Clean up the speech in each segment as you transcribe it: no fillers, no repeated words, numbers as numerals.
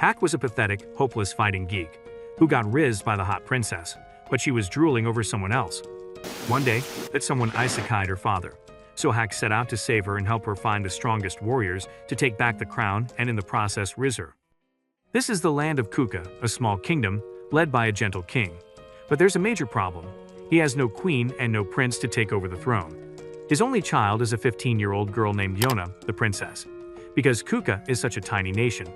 Hak was a pathetic, hopeless fighting geek who got rizzed by the hot princess, but she was drooling over someone else. One day, that someone isekai'd her father, so Hak set out to save her and help her find the strongest warriors to take back the crown and in the process riz her. This is the land of Kuka, a small kingdom led by a gentle king. But there's a major problem. He has no queen and no prince to take over the throne. His only child is a 15-year-old girl named Yona, the princess. Because Kuka is such a tiny nation,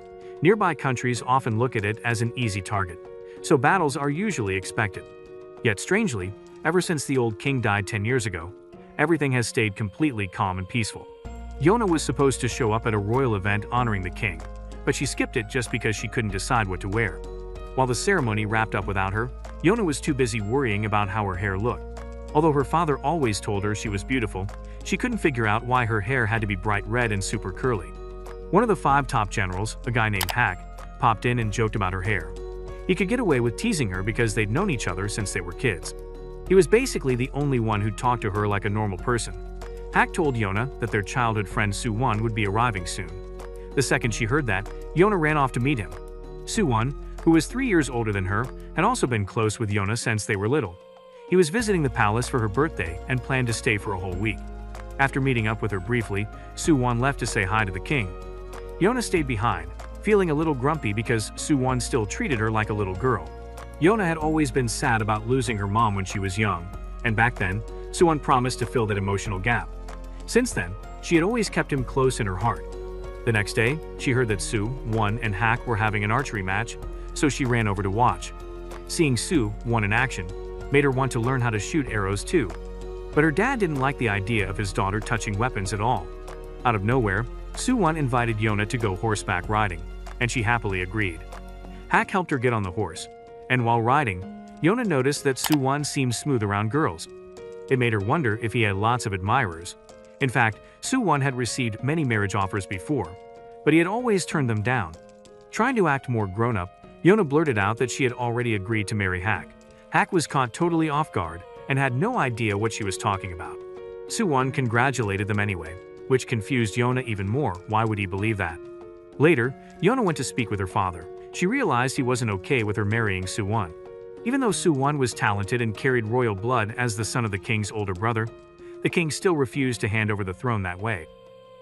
nearby countries often look at it as an easy target, so battles are usually expected. Yet strangely, ever since the old king died 10 years ago, everything has stayed completely calm and peaceful. Yona was supposed to show up at a royal event honoring the king, but she skipped it just because she couldn't decide what to wear. While the ceremony wrapped up without her, Yona was too busy worrying about how her hair looked. Although her father always told her she was beautiful, she couldn't figure out why her hair had to be bright red and super curly. One of the 5 top generals, a guy named Hak, popped in and joked about her hair. He could get away with teasing her because they'd known each other since they were kids. He was basically the only one who talked to her like a normal person. Hak told Yona that their childhood friend Su-won would be arriving soon. The second she heard that, Yona ran off to meet him. Su-won, who was 3 years older than her, had also been close with Yona since they were little. He was visiting the palace for her birthday and planned to stay for a whole week. After meeting up with her briefly, Su-won left to say hi to the king. Yona stayed behind, feeling a little grumpy because Su-won still treated her like a little girl. Yona had always been sad about losing her mom when she was young, and back then, Su-won promised to fill that emotional gap. Since then, she had always kept him close in her heart. The next day, she heard that Su-won and Hak were having an archery match, so she ran over to watch. Seeing Su-won in action made her want to learn how to shoot arrows too. But her dad didn't like the idea of his daughter touching weapons at all. Out of nowhere, Su-won invited Yona to go horseback riding, and she happily agreed. Hak helped her get on the horse, and while riding, Yona noticed that Su-won seemed smooth around girls. It made her wonder if he had lots of admirers. In fact, Su-won had received many marriage offers before, but he had always turned them down. Trying to act more grown-up, Yona blurted out that she had already agreed to marry Hak. Hak was caught totally off guard and had no idea what she was talking about. Su-won congratulated them anyway, which confused Yona even more. Why would he believe that? Later, Yona went to speak with her father. She realized he wasn't okay with her marrying Su-won. Even though Su-won was talented and carried royal blood as the son of the king's older brother, the king still refused to hand over the throne that way.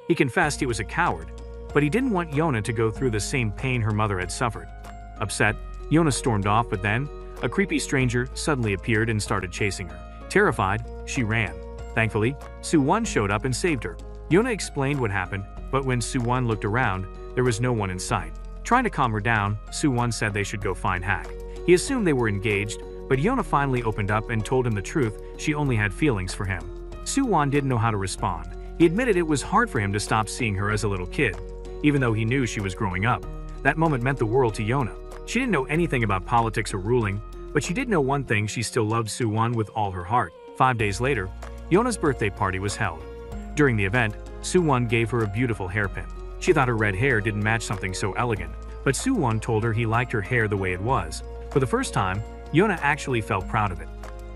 He confessed he was a coward, but he didn't want Yona to go through the same pain her mother had suffered. Upset, Yona stormed off, but then, a creepy stranger suddenly appeared and started chasing her. Terrified, she ran. Thankfully, Su-won showed up and saved her. Yona explained what happened, but when Su-won looked around, there was no one in sight. Trying to calm her down, Su-won said they should go find Hak. He assumed they were engaged, but Yona finally opened up and told him the truth. She only had feelings for him. Su-won didn't know how to respond. He admitted it was hard for him to stop seeing her as a little kid, even though he knew she was growing up. That moment meant the world to Yona. She didn't know anything about politics or ruling, but she did know one thing: she still loved Su-won with all her heart. 5 days later, Yona's birthday party was held. During the event, Su-won gave her a beautiful hairpin. She thought her red hair didn't match something so elegant, but Su-won told her he liked her hair the way it was. For the first time, Yona actually felt proud of it.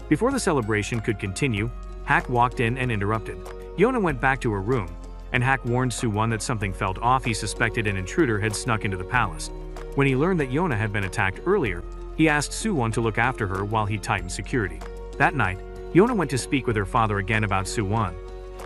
Before the celebration could continue, Hak walked in and interrupted. Yona went back to her room, and Hak warned Su-won that something felt off. He suspected an intruder had snuck into the palace. When he learned that Yona had been attacked earlier, he asked Su-won to look after her while he tightened security. That night, Yona went to speak with her father again about Su-won.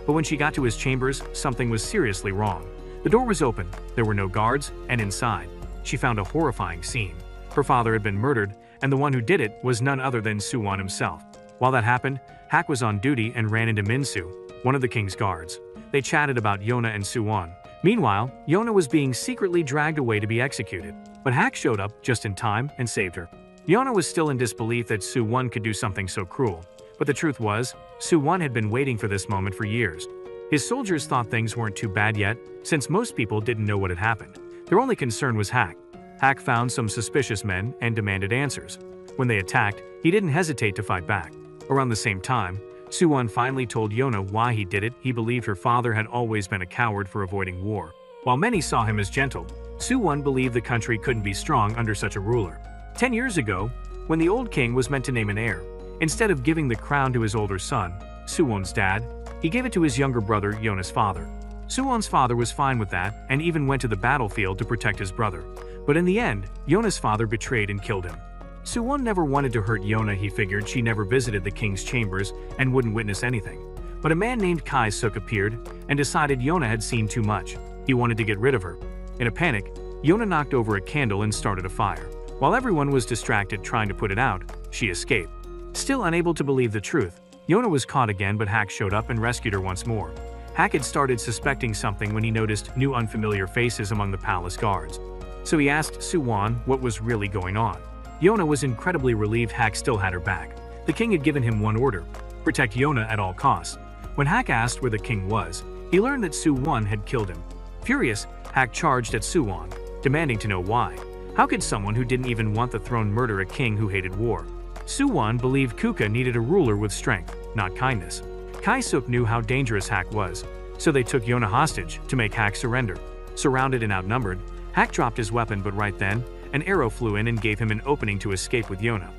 But when she got to his chambers, something was seriously wrong. The door was open, there were no guards, and inside, she found a horrifying scene. Her father had been murdered, and the one who did it was none other than Su-won himself. While that happened, Hak was on duty and ran into Min-soo, one of the king's guards. They chatted about Yona and Su-won. Meanwhile, Yona was being secretly dragged away to be executed, but Hak showed up just in time and saved her. Yona was still in disbelief that Su-won could do something so cruel, but the truth was, Su-won had been waiting for this moment for years. His soldiers thought things weren't too bad yet, since most people didn't know what had happened. Their only concern was Hak. Hak found some suspicious men and demanded answers. When they attacked, he didn't hesitate to fight back. Around the same time, Su-won finally told Yona why he did it. He believed her father had always been a coward for avoiding war. While many saw him as gentle, Su-won believed the country couldn't be strong under such a ruler. 10 years ago, when the old king was meant to name an heir, instead of giving the crown to his older son, Su-won's dad, he gave it to his younger brother, Yona's father. Suwon's father was fine with that and even went to the battlefield to protect his brother. But in the end, Yona's father betrayed and killed him. Suwon never wanted to hurt Yona. He figured she never visited the king's chambers and wouldn't witness anything. But a man named Kai Suk appeared and decided Yona had seen too much. He wanted to get rid of her. In a panic, Yona knocked over a candle and started a fire. While everyone was distracted trying to put it out, she escaped. Still unable to believe the truth, Yona was caught again, but Hak showed up and rescued her once more. Hak had started suspecting something when he noticed new unfamiliar faces among the palace guards. So he asked Suwon what was really going on. Yona was incredibly relieved Hak still had her back. The king had given him one order: protect Yona at all costs. When Hak asked where the king was, he learned that Suwon had killed him. Furious, Hak charged at Suwon, demanding to know why. How could someone who didn't even want the throne murder a king who hated war? Suwon believed Kuka needed a ruler with strength, not kindness. Kai Suk knew how dangerous Hak was, so they took Yona hostage to make Hak surrender. Surrounded and outnumbered, Hak dropped his weapon, but right then, an arrow flew in and gave him an opening to escape with Yona.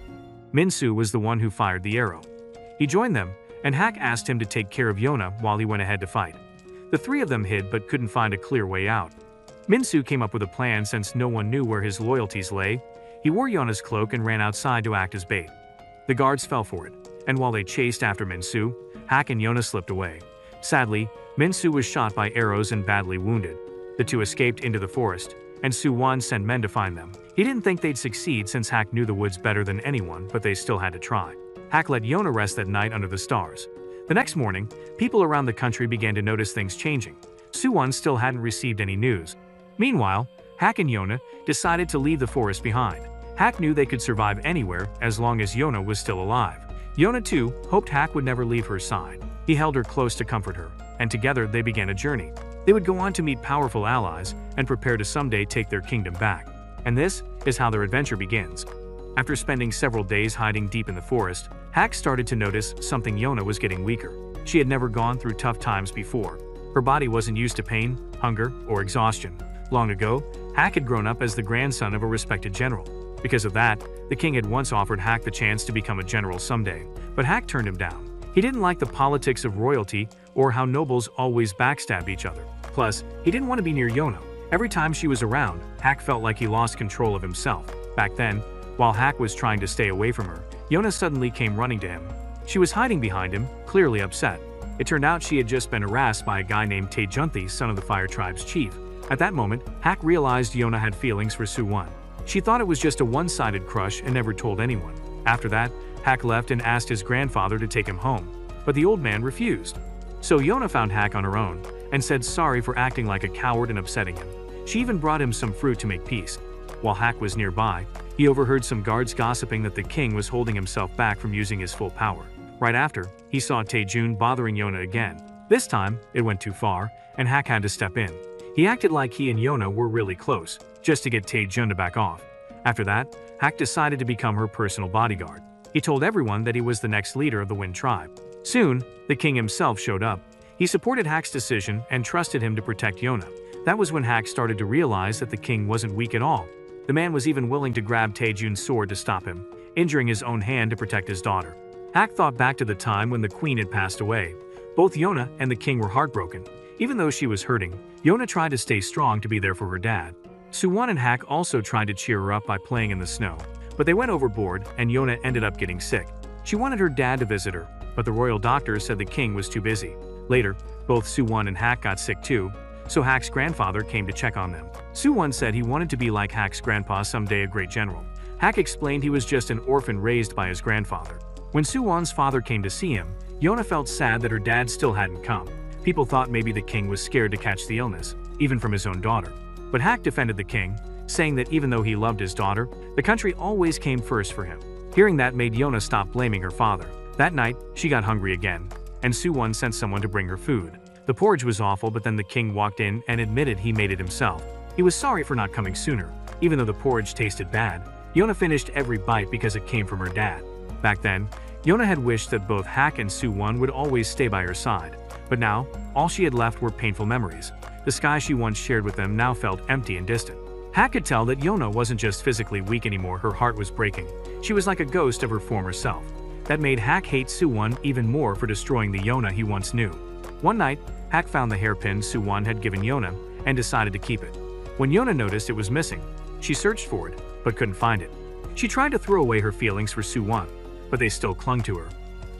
Minsu was the one who fired the arrow. He joined them, and Hak asked him to take care of Yona while he went ahead to fight. The three of them hid but couldn't find a clear way out. Minsu came up with a plan since no one knew where his loyalties lay. He wore Yona's cloak and ran outside to act as bait. The guards fell for it, and while they chased after Minsu, Hak and Yona slipped away. Sadly, Minsu was shot by arrows and badly wounded. The two escaped into the forest, and Suwon sent men to find them. He didn't think they'd succeed since Hak knew the woods better than anyone, but they still had to try. Hak let Yona rest that night under the stars. The next morning, people around the country began to notice things changing. Suwon still hadn't received any news. Meanwhile, Hak and Yona decided to leave the forest behind. Hak knew they could survive anywhere as long as Yona was still alive. Yona, too, hoped Hak would never leave her side. He held her close to comfort her, and together they began a journey. They would go on to meet powerful allies and prepare to someday take their kingdom back. And this is how their adventure begins. After spending several days hiding deep in the forest, Hak started to notice something. Yona was getting weaker. She had never gone through tough times before. Her body wasn't used to pain, hunger, or exhaustion. Long ago, Hak had grown up as the grandson of a respected general. Because of that, the king had once offered Hak the chance to become a general someday, but Hak turned him down. He didn't like the politics of royalty or how nobles always backstab each other. Plus, he didn't want to be near Yona. Every time she was around, Hak felt like he lost control of himself. Back then, while Hak was trying to stay away from her, Yona suddenly came running to him. She was hiding behind him, clearly upset. It turned out she had just been harassed by a guy named Taejunthi, son of the Fire Tribe's chief. At that moment, Hak realized Yona had feelings for Suwon. She thought it was just a one-sided crush and never told anyone. After that, Hak left and asked his grandfather to take him home, but the old man refused. So Yona found Hak on her own and said sorry for acting like a coward and upsetting him. She even brought him some fruit to make peace. While Hak was nearby, he overheard some guards gossiping that the king was holding himself back from using his full power. Right after, he saw Taejun bothering Yona again. This time, it went too far, and Hak had to step in. He acted like he and Yona were really close, just to get Taejun to back off. After that, Hak decided to become her personal bodyguard. He told everyone that he was the next leader of the Wind Tribe. Soon, the king himself showed up. He supported Hak's decision and trusted him to protect Yona. That was when Hak started to realize that the king wasn't weak at all. The man was even willing to grab Taejun's sword to stop him, injuring his own hand to protect his daughter. Hak thought back to the time when the queen had passed away. Both Yona and the king were heartbroken. Even though she was hurting, Yona tried to stay strong to be there for her dad. Suwon and Hak also tried to cheer her up by playing in the snow, but they went overboard and Yona ended up getting sick. She wanted her dad to visit her, but the royal doctor said the king was too busy. Later, both Suwon and Hak got sick too, so Hak's grandfather came to check on them. Suwon said he wanted to be like Hak's grandpa someday, a great general. Hak explained he was just an orphan raised by his grandfather. When Suwon's father came to see him, Yona felt sad that her dad still hadn't come. People thought maybe the king was scared to catch the illness, even from his own daughter. But Hak defended the king, saying that even though he loved his daughter, the country always came first for him. Hearing that made Yona stop blaming her father. That night, she got hungry again, and Suwon sent someone to bring her food. The porridge was awful, but then the king walked in and admitted he made it himself. He was sorry for not coming sooner. Even though the porridge tasted bad, Yona finished every bite because it came from her dad. Back then, Yona had wished that both Hak and Suwon would always stay by her side. But now, all she had left were painful memories. The sky she once shared with them now felt empty and distant. Hak could tell that Yona wasn't just physically weak anymore, her heart was breaking. She was like a ghost of her former self. That made Hak hate Suwon even more for destroying the Yona he once knew. One night, Hak found the hairpin Suwon had given Yona and decided to keep it. When Yona noticed it was missing, she searched for it, but couldn't find it. She tried to throw away her feelings for Suwon, but they still clung to her.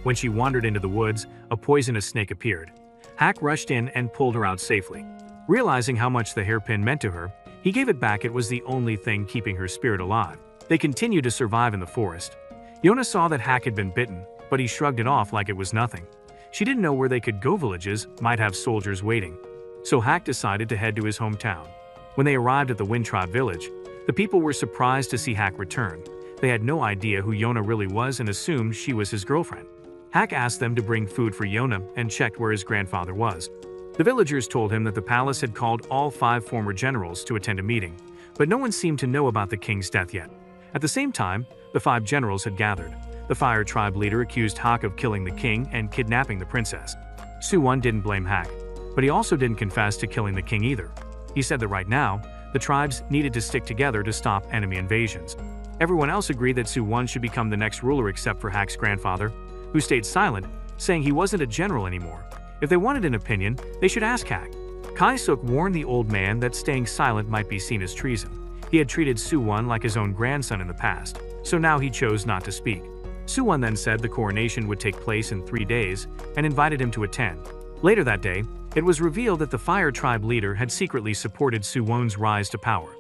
When she wandered into the woods, a poisonous snake appeared. Hak rushed in and pulled her out safely. Realizing how much the hairpin meant to her, he gave it back. It was the only thing keeping her spirit alive. They continued to survive in the forest. Yona saw that Hak had been bitten, but he shrugged it off like it was nothing. She didn't know where they could go. Villages might have soldiers waiting. So Hak decided to head to his hometown. When they arrived at the Wind Tribe village, the people were surprised to see Hak return. They had no idea who Yona really was and assumed she was his girlfriend. Hak asked them to bring food for Yona and checked where his grandfather was. The villagers told him that the palace had called all 5 former generals to attend a meeting, but no one seemed to know about the king's death yet. At the same time, the 5 generals had gathered. The Fire Tribe leader accused Hak of killing the king and kidnapping the princess. Suwon didn't blame Hak, but he also didn't confess to killing the king either. He said that right now, the tribes needed to stick together to stop enemy invasions. Everyone else agreed that Suwon should become the next ruler except for Hak's grandfather, who stayed silent, saying he wasn't a general anymore. If they wanted an opinion, they should ask Hak. Kai-suk warned the old man that staying silent might be seen as treason. He had treated Suwon like his own grandson in the past, so now he chose not to speak. Suwon then said the coronation would take place in 3 days and invited him to attend. Later that day, it was revealed that the Fire Tribe leader had secretly supported Suwon's rise to power.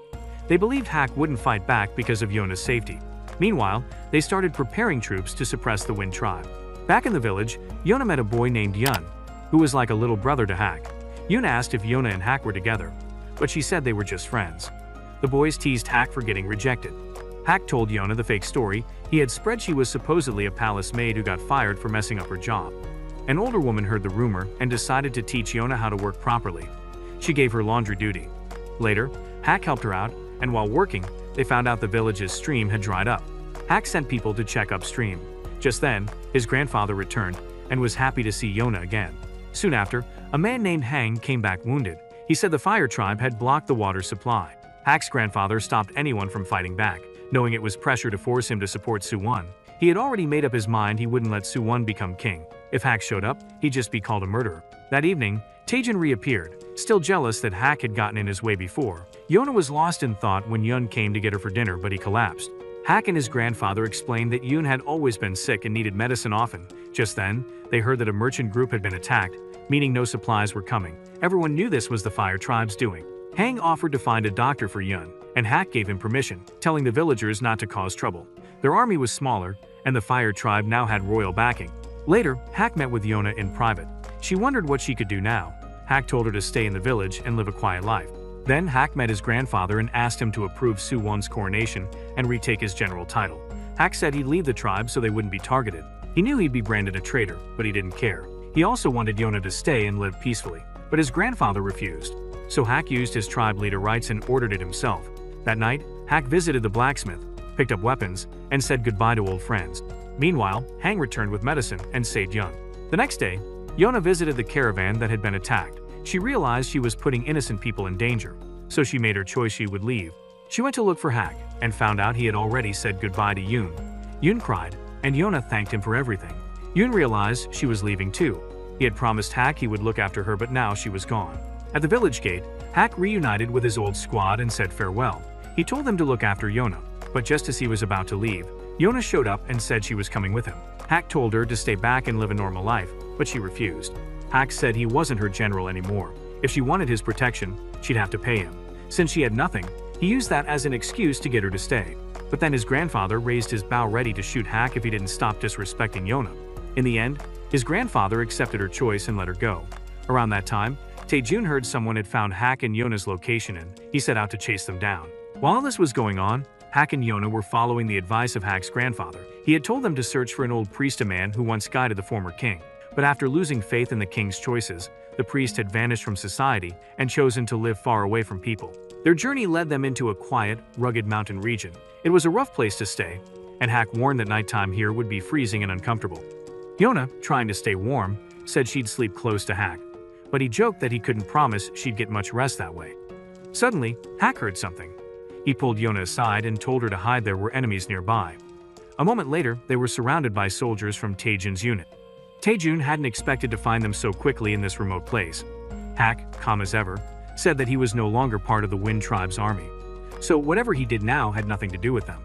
They believed Hak wouldn't fight back because of Yona's safety. Meanwhile, they started preparing troops to suppress the Wind Tribe. Back in the village, Yona met a boy named Yun, who was like a little brother to Hak. Yun asked if Yona and Hak were together, but she said they were just friends. The boys teased Hak for getting rejected. Hak told Yona the fake story he had spread. She was supposedly a palace maid who got fired for messing up her job. An older woman heard the rumor and decided to teach Yona how to work properly. She gave her laundry duty. Later, Hak helped her out, and while working, they found out the village's stream had dried up. Hak sent people to check upstream. Just then, his grandfather returned and was happy to see Yona again. Soon after, a man named Hang came back wounded. He said the Fire Tribe had blocked the water supply. Hak's grandfather stopped anyone from fighting back, knowing it was pressure to force him to support Suwon. He had already made up his mind he wouldn't let Suwon become king. If Hak showed up, he'd just be called a murderer. That evening, Taejin reappeared, still jealous that Hak had gotten in his way before. Yona was lost in thought when Yun came to get her for dinner, but he collapsed. Hak and his grandfather explained that Yun had always been sick and needed medicine often. Just then, they heard that a merchant group had been attacked, meaning no supplies were coming. Everyone knew this was the Fire Tribe's doing. Hang offered to find a doctor for Yun, and Hak gave him permission, telling the villagers not to cause trouble. Their army was smaller, and the Fire Tribe now had royal backing. Later, Hak met with Yona in private. She wondered what she could do now. Hak told her to stay in the village and live a quiet life. Then Hak met his grandfather and asked him to approve Suwon's coronation and retake his general title. Hak said he'd leave the tribe so they wouldn't be targeted. He knew he'd be branded a traitor, but he didn't care. He also wanted Yona to stay and live peacefully, but his grandfather refused. So Hak used his tribe leader rights and ordered it himself. That night, Hak visited the blacksmith, picked up weapons, and said goodbye to old friends. Meanwhile, Hang returned with medicine and saved Yun. The next day, Yona visited the caravan that had been attacked. She realized she was putting innocent people in danger, so she made her choice. She would leave. She went to look for Hak and found out he had already said goodbye to Yun. Yun cried, and Yona thanked him for everything. Yun realized she was leaving too. He had promised Hak he would look after her, but now she was gone. At the village gate, Hak reunited with his old squad and said farewell. He told them to look after Yona, but just as he was about to leave, Yona showed up and said she was coming with him. Hak told her to stay back and live a normal life, but she refused. Hak said he wasn't her general anymore. If she wanted his protection, she'd have to pay him. Since she had nothing, he used that as an excuse to get her to stay. But then his grandfather raised his bow ready to shoot Hak if he didn't stop disrespecting Yona. In the end, his grandfather accepted her choice and let her go. Around that time, Taejun heard someone had found Hak and Yona's location and he set out to chase them down. While all this was going on, Hak and Yona were following the advice of Hak's grandfather. He had told them to search for an old priest, a man who once guided the former king. But after losing faith in the king's choices, the priest had vanished from society and chosen to live far away from people. Their journey led them into a quiet, rugged mountain region. It was a rough place to stay, and Hak warned that nighttime here would be freezing and uncomfortable. Yona, trying to stay warm, said she'd sleep close to Hak, but he joked that he couldn't promise she'd get much rest that way. Suddenly, Hak heard something. He pulled Yona aside and told her to hide. There were enemies nearby. A moment later, they were surrounded by soldiers from Taejun's unit. Taejun hadn't expected to find them so quickly in this remote place. Hak, calm as ever, said that he was no longer part of the Wind Tribe's army. So whatever he did now had nothing to do with them.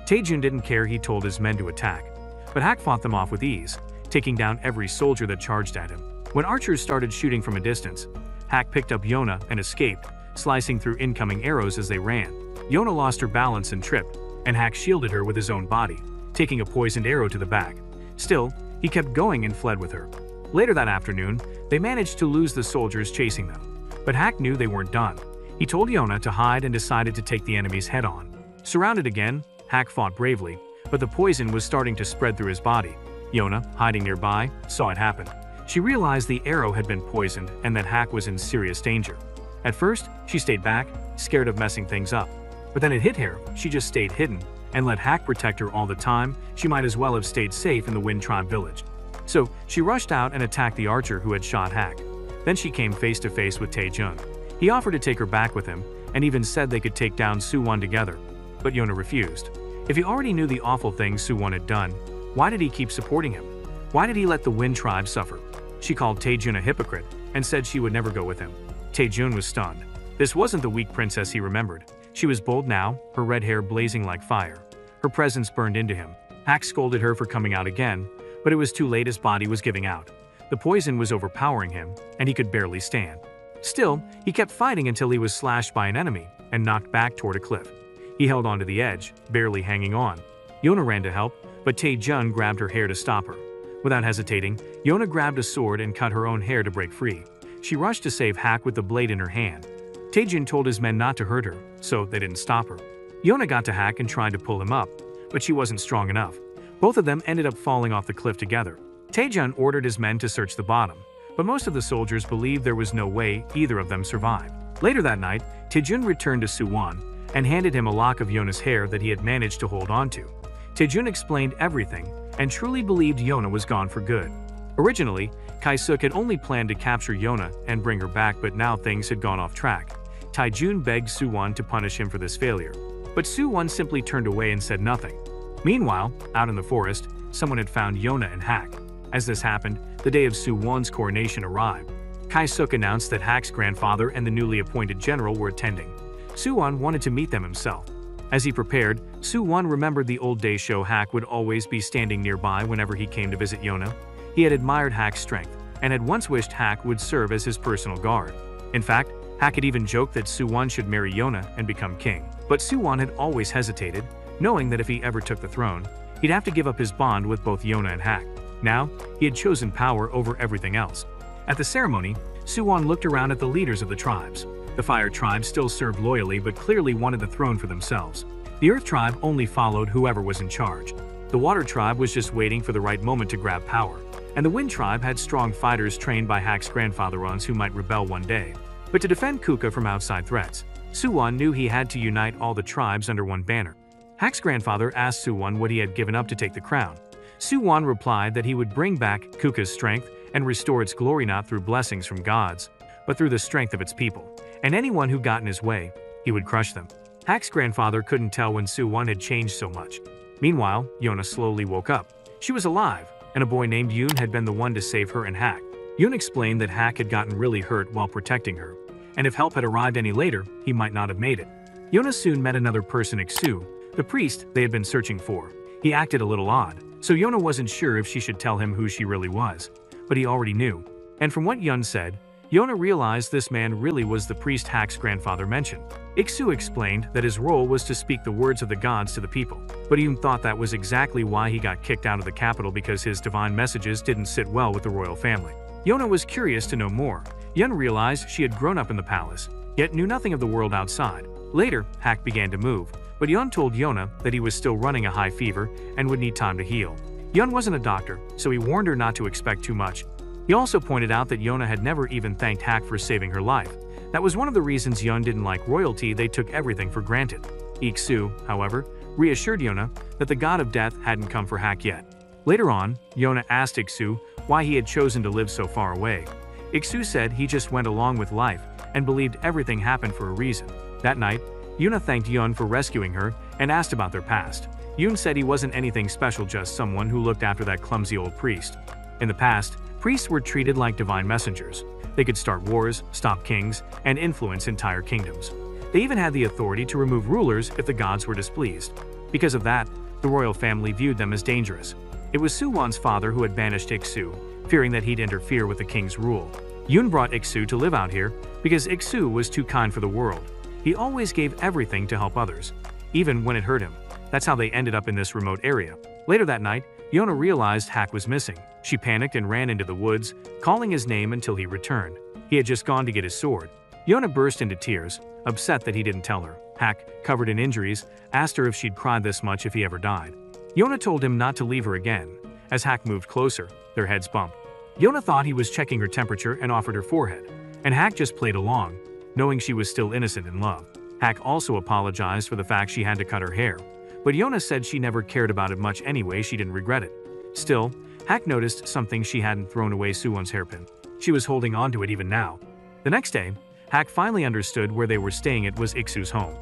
Taejun didn't care. He told his men to attack. But Hak fought them off with ease, taking down every soldier that charged at him. When archers started shooting from a distance, Hak picked up Yona and escaped, slicing through incoming arrows as they ran. Yona lost her balance and tripped, and Hak shielded her with his own body, taking a poisoned arrow to the back. Still, he kept going and fled with her. Later that afternoon, they managed to lose the soldiers chasing them. But Hak knew they weren't done. He told Yona to hide and decided to take the enemies head on. Surrounded again, Hak fought bravely, but the poison was starting to spread through his body. Yona, hiding nearby, saw it happen. She realized the arrow had been poisoned and that Hak was in serious danger. At first, she stayed back, scared of messing things up. But then it hit her. She just stayed hidden and let Hak protect her all the time. She might as well have stayed safe in the Wind Tribe village. So, she rushed out and attacked the archer who had shot Hak. Then she came face to face with Taejun. He offered to take her back with him, and even said they could take down Suwon together. But Yona refused. If he already knew the awful things Suwon had done, why did he keep supporting him? Why did he let the Wind Tribe suffer? She called Taejun a hypocrite, and said she would never go with him. Taejun was stunned. This wasn't the weak princess he remembered. She was bold now, her red hair blazing like fire. Her presence burned into him. Hak scolded her for coming out again, but it was too late. His body was giving out. The poison was overpowering him, and he could barely stand. Still, he kept fighting until he was slashed by an enemy and knocked back toward a cliff. He held onto the edge, barely hanging on. Yona ran to help, but Taejun grabbed her hair to stop her. Without hesitating, Yona grabbed a sword and cut her own hair to break free. She rushed to save Hak with the blade in her hand. Taejun told his men not to hurt her, so they didn't stop her. Yona got to Hak and tried to pull him up, but she wasn't strong enough. Both of them ended up falling off the cliff together. Taejun ordered his men to search the bottom, but most of the soldiers believed there was no way either of them survived. Later that night, Taejun returned to Suwon and handed him a lock of Yona's hair that he had managed to hold onto. Taejun explained everything and truly believed Yona was gone for good. Originally, Kaisuk had only planned to capture Yona and bring her back, but now things had gone off track. Taejun begged Suwon to punish him for this failure, but Suwon simply turned away and said nothing. Meanwhile, out in the forest, someone had found Yona and Hak. As this happened, the day of Suwon's coronation arrived. Kaisuk announced that Hak's grandfather and the newly appointed general were attending. Suwon wanted to meet them himself. As he prepared, Suwon remembered the old days. Hak would always be standing nearby whenever he came to visit Yona. He had admired Hak's strength and had once wished Hak would serve as his personal guard. In fact, Hak had even joked that Suwon should marry Yona and become king. But Suwon had always hesitated, knowing that if he ever took the throne, he'd have to give up his bond with both Yona and Hak. Now, he had chosen power over everything else. At the ceremony, Suwon looked around at the leaders of the tribes. The Fire Tribe still served loyally but clearly wanted the throne for themselves. The Earth Tribe only followed whoever was in charge. The Water Tribe was just waiting for the right moment to grab power. And the Wind Tribe had strong fighters trained by Hak's grandfather ones who might rebel one day. But to defend Kuka from outside threats, Suwon knew he had to unite all the tribes under one banner. Hak's grandfather asked Suwon what he had given up to take the crown. Suwon replied that he would bring back Kuka's strength and restore its glory not through blessings from gods, but through the strength of its people. And anyone who got in his way, he would crush them. Hak's grandfather couldn't tell when Suwon had changed so much. Meanwhile, Yona slowly woke up. She was alive, and a boy named Yoon had been the one to save her and Hak. Yoon explained that Hak had gotten really hurt while protecting her, and if help had arrived any later, he might not have made it. Yona soon met another person, Iksu, the priest they had been searching for. He acted a little odd, so Yona wasn't sure if she should tell him who she really was, but he already knew. And from what Yun said, Yona realized this man really was the priest Hak's grandfather mentioned. Iksu explained that his role was to speak the words of the gods to the people, but Yun thought that was exactly why he got kicked out of the capital, because his divine messages didn't sit well with the royal family. Yona was curious to know more. Yun realized she had grown up in the palace, yet knew nothing of the world outside. Later, Hak began to move, but Yun told Yona that he was still running a high fever and would need time to heal. Yun wasn't a doctor, so he warned her not to expect too much. He also pointed out that Yona had never even thanked Hak for saving her life. That was one of the reasons Yun didn't like royalty. They took everything for granted. Iksu, however, reassured Yona that the god of death hadn't come for Hak yet. Later on, Yona asked Iksu why he had chosen to live so far away. Iksu said he just went along with life and believed everything happened for a reason. That night, Yuna thanked Yun for rescuing her and asked about their past. Yun said he wasn't anything special, just someone who looked after that clumsy old priest. In the past, priests were treated like divine messengers. They could start wars, stop kings, and influence entire kingdoms. They even had the authority to remove rulers if the gods were displeased. Because of that, the royal family viewed them as dangerous. It was Suwon's father who had banished Iksu, fearing that he'd interfere with the king's rule. Yoon brought Iksu to live out here because Iksu was too kind for the world. He always gave everything to help others, even when it hurt him. That's how they ended up in this remote area. Later that night, Yona realized Hak was missing. She panicked and ran into the woods, calling his name until he returned. He had just gone to get his sword. Yona burst into tears, upset that he didn't tell her. Hak, covered in injuries, asked her if she'd cried this much if he ever died. Yona told him not to leave her again. As Hak moved closer, their heads bumped. Yona thought he was checking her temperature and offered her forehead, and Hak just played along, knowing she was still innocent in love. Hak also apologized for the fact she had to cut her hair, but Yona said she never cared about it much anyway. She didn't regret it. Still, Hak noticed something: she hadn't thrown away Suwon's hairpin. She was holding on to it even now. The next day, Hak finally understood where they were staying. It was Iksu's home.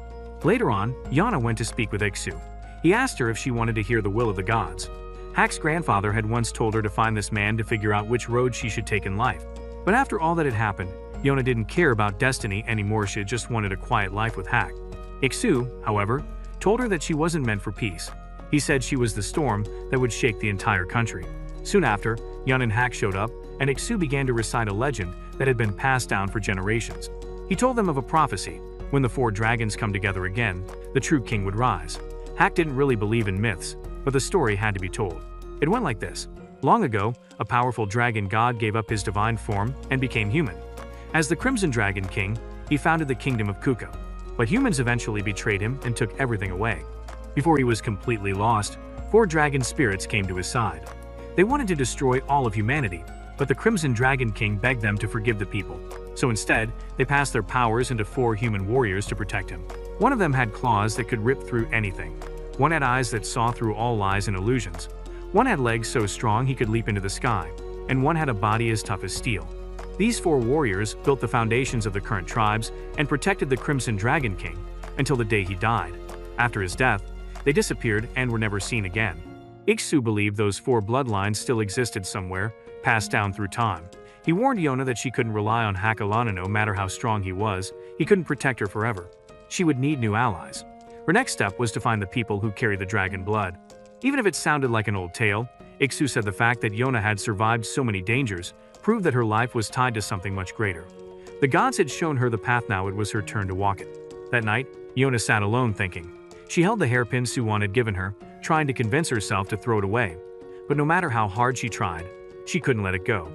Later on, Yana went to speak with Iksu. He asked her if she wanted to hear the will of the gods. Hak's grandfather had once told her to find this man to figure out which road she should take in life. But after all that had happened, Yona didn't care about destiny anymore. She just wanted a quiet life with Hak. Iksu, however, told her that she wasn't meant for peace. He said she was the storm that would shake the entire country. Soon after, Yun and Hak showed up, and Iksu began to recite a legend that had been passed down for generations. He told them of a prophecy: when the 4 dragons come together again, the true king would rise. Hak didn't really believe in myths, but the story had to be told. It went like this. Long ago, a powerful dragon god gave up his divine form and became human. As the Crimson Dragon King, he founded the kingdom of Kuka. But humans eventually betrayed him and took everything away. Before he was completely lost, 4 dragon spirits came to his side. They wanted to destroy all of humanity, but the Crimson Dragon King begged them to forgive the people. So instead, they passed their powers into 4 human warriors to protect him. One of them had claws that could rip through anything. One had eyes that saw through all lies and illusions. One had legs so strong he could leap into the sky, and one had a body as tough as steel. These 4 warriors built the foundations of the current tribes and protected the Crimson Dragon King until the day he died. After his death, they disappeared and were never seen again. Iksu believed those 4 bloodlines still existed somewhere, passed down through time. He warned Yona that she couldn't rely on Hak alone. No matter how strong he was, he couldn't protect her forever. She would need new allies. Her next step was to find the people who carry the dragon blood. Even if it sounded like an old tale, Iksu said the fact that Yona had survived so many dangers proved that her life was tied to something much greater. The gods had shown her the path. Now it was her turn to walk it. That night, Yona sat alone thinking. She held the hairpin Suwon had given her, trying to convince herself to throw it away. But no matter how hard she tried, she couldn't let it go.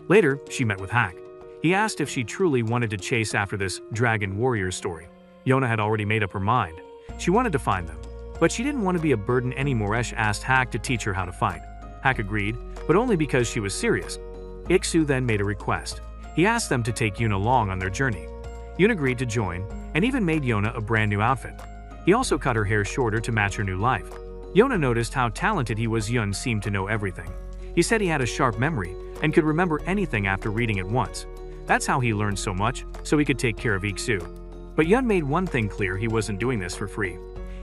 Later, she met with Hak. He asked if she truly wanted to chase after this dragon warrior story. Yona had already made up her mind. She wanted to find them. But she didn't want to be a burden anymore. She asked Hak to teach her how to fight. Hak agreed, but only because she was serious. Iksu then made a request. He asked them to take Yuna along on their journey. Yuna agreed to join, and even made Yona a brand new outfit. He also cut her hair shorter to match her new life. Yona noticed how talented he was. Yun seemed to know everything. He said he had a sharp memory and could remember anything after reading it once. That's how he learned so much, so he could take care of Iksu. But Yun made one thing clear: he wasn't doing this for free.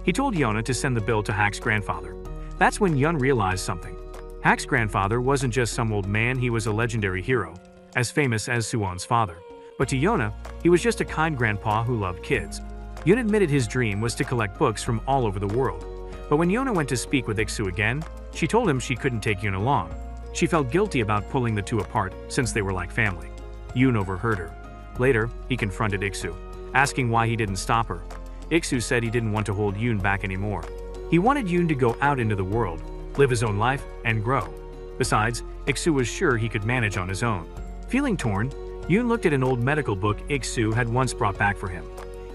He told Yona to send the bill to Hak's grandfather. That's when Yun realized something. Hak's grandfather wasn't just some old man. He was a legendary hero, as famous as Suwon's father. But to Yona, he was just a kind grandpa who loved kids. Yun admitted his dream was to collect books from all over the world. But when Yona went to speak with Iksu again, she told him she couldn't take Yun along. She felt guilty about pulling the two apart since they were like family. Yun overheard her. Later, he confronted Iksu, asking why he didn't stop her. Iksu said he didn't want to hold Yun back anymore. He wanted Yun to go out into the world, live his own life, and grow. Besides, Iksu was sure he could manage on his own. Feeling torn, Yun looked at an old medical book Iksu had once brought back for him.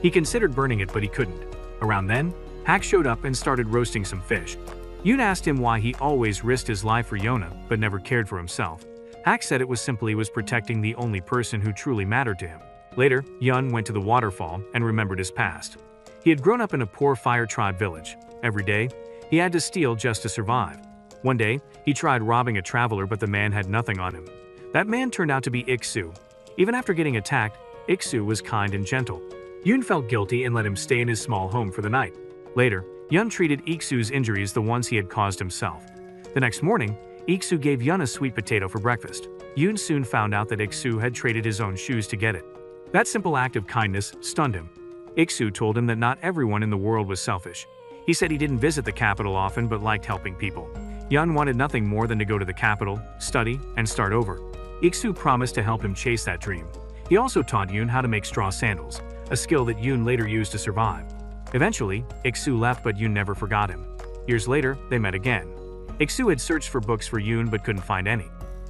He considered burning it, but he couldn't. Around then, Hak showed up and started roasting some fish. Yun asked him why he always risked his life for Yona, but never cared for himself. Hak said it was simply protecting the only person who truly mattered to him. Later, Yun went to the waterfall and remembered his past. He had grown up in a poor fire tribe village. Every day, he had to steal just to survive. One day, he tried robbing a traveler, but the man had nothing on him. That man turned out to be Iksu. Even after getting attacked, Iksu was kind and gentle. Yun felt guilty and let him stay in his small home for the night. Later, Yun treated Iksu's injuries, the ones he had caused himself. The next morning, Iksu gave Yun a sweet potato for breakfast. Yoon soon found out that Iksu had traded his own shoes to get it. That simple act of kindness stunned him. Iksu told him that not everyone in the world was selfish. He said he didn't visit the capital often but liked helping people. Yoon wanted nothing more than to go to the capital, study, and start over. Iksu promised to help him chase that dream. He also taught Yoon how to make straw sandals, a skill that Yoon later used to survive. Eventually, Iksu left but Yoon never forgot him. Years later, they met again. Iksu had searched for books for Yoon but couldn't find any.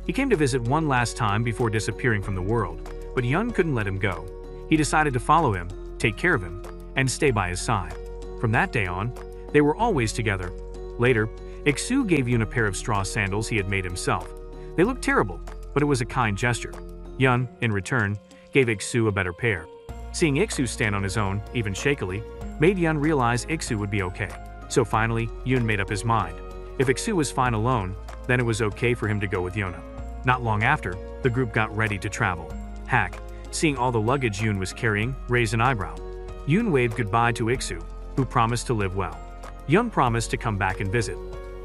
He came to visit one last time before disappearing from the world, but Yoon couldn't let him go. He decided to follow him, take care of him, and stay by his side. From that day on, they were always together. Later, Iksu gave Yoon a pair of straw sandals he had made himself. They looked terrible, but it was a kind gesture. Yoon, in return, gave Iksu a better pair. Seeing Iksu stand on his own, even shakily, made Yoon realize Iksu would be okay. So finally, Yoon made up his mind. If Iksu was fine alone, then it was okay for him to go with Yona. Not long after, the group got ready to travel. Hak, seeing all the luggage Yoon was carrying, raised an eyebrow. Yoon waved goodbye to Iksu, who promised to live well. Yoon promised to come back and visit.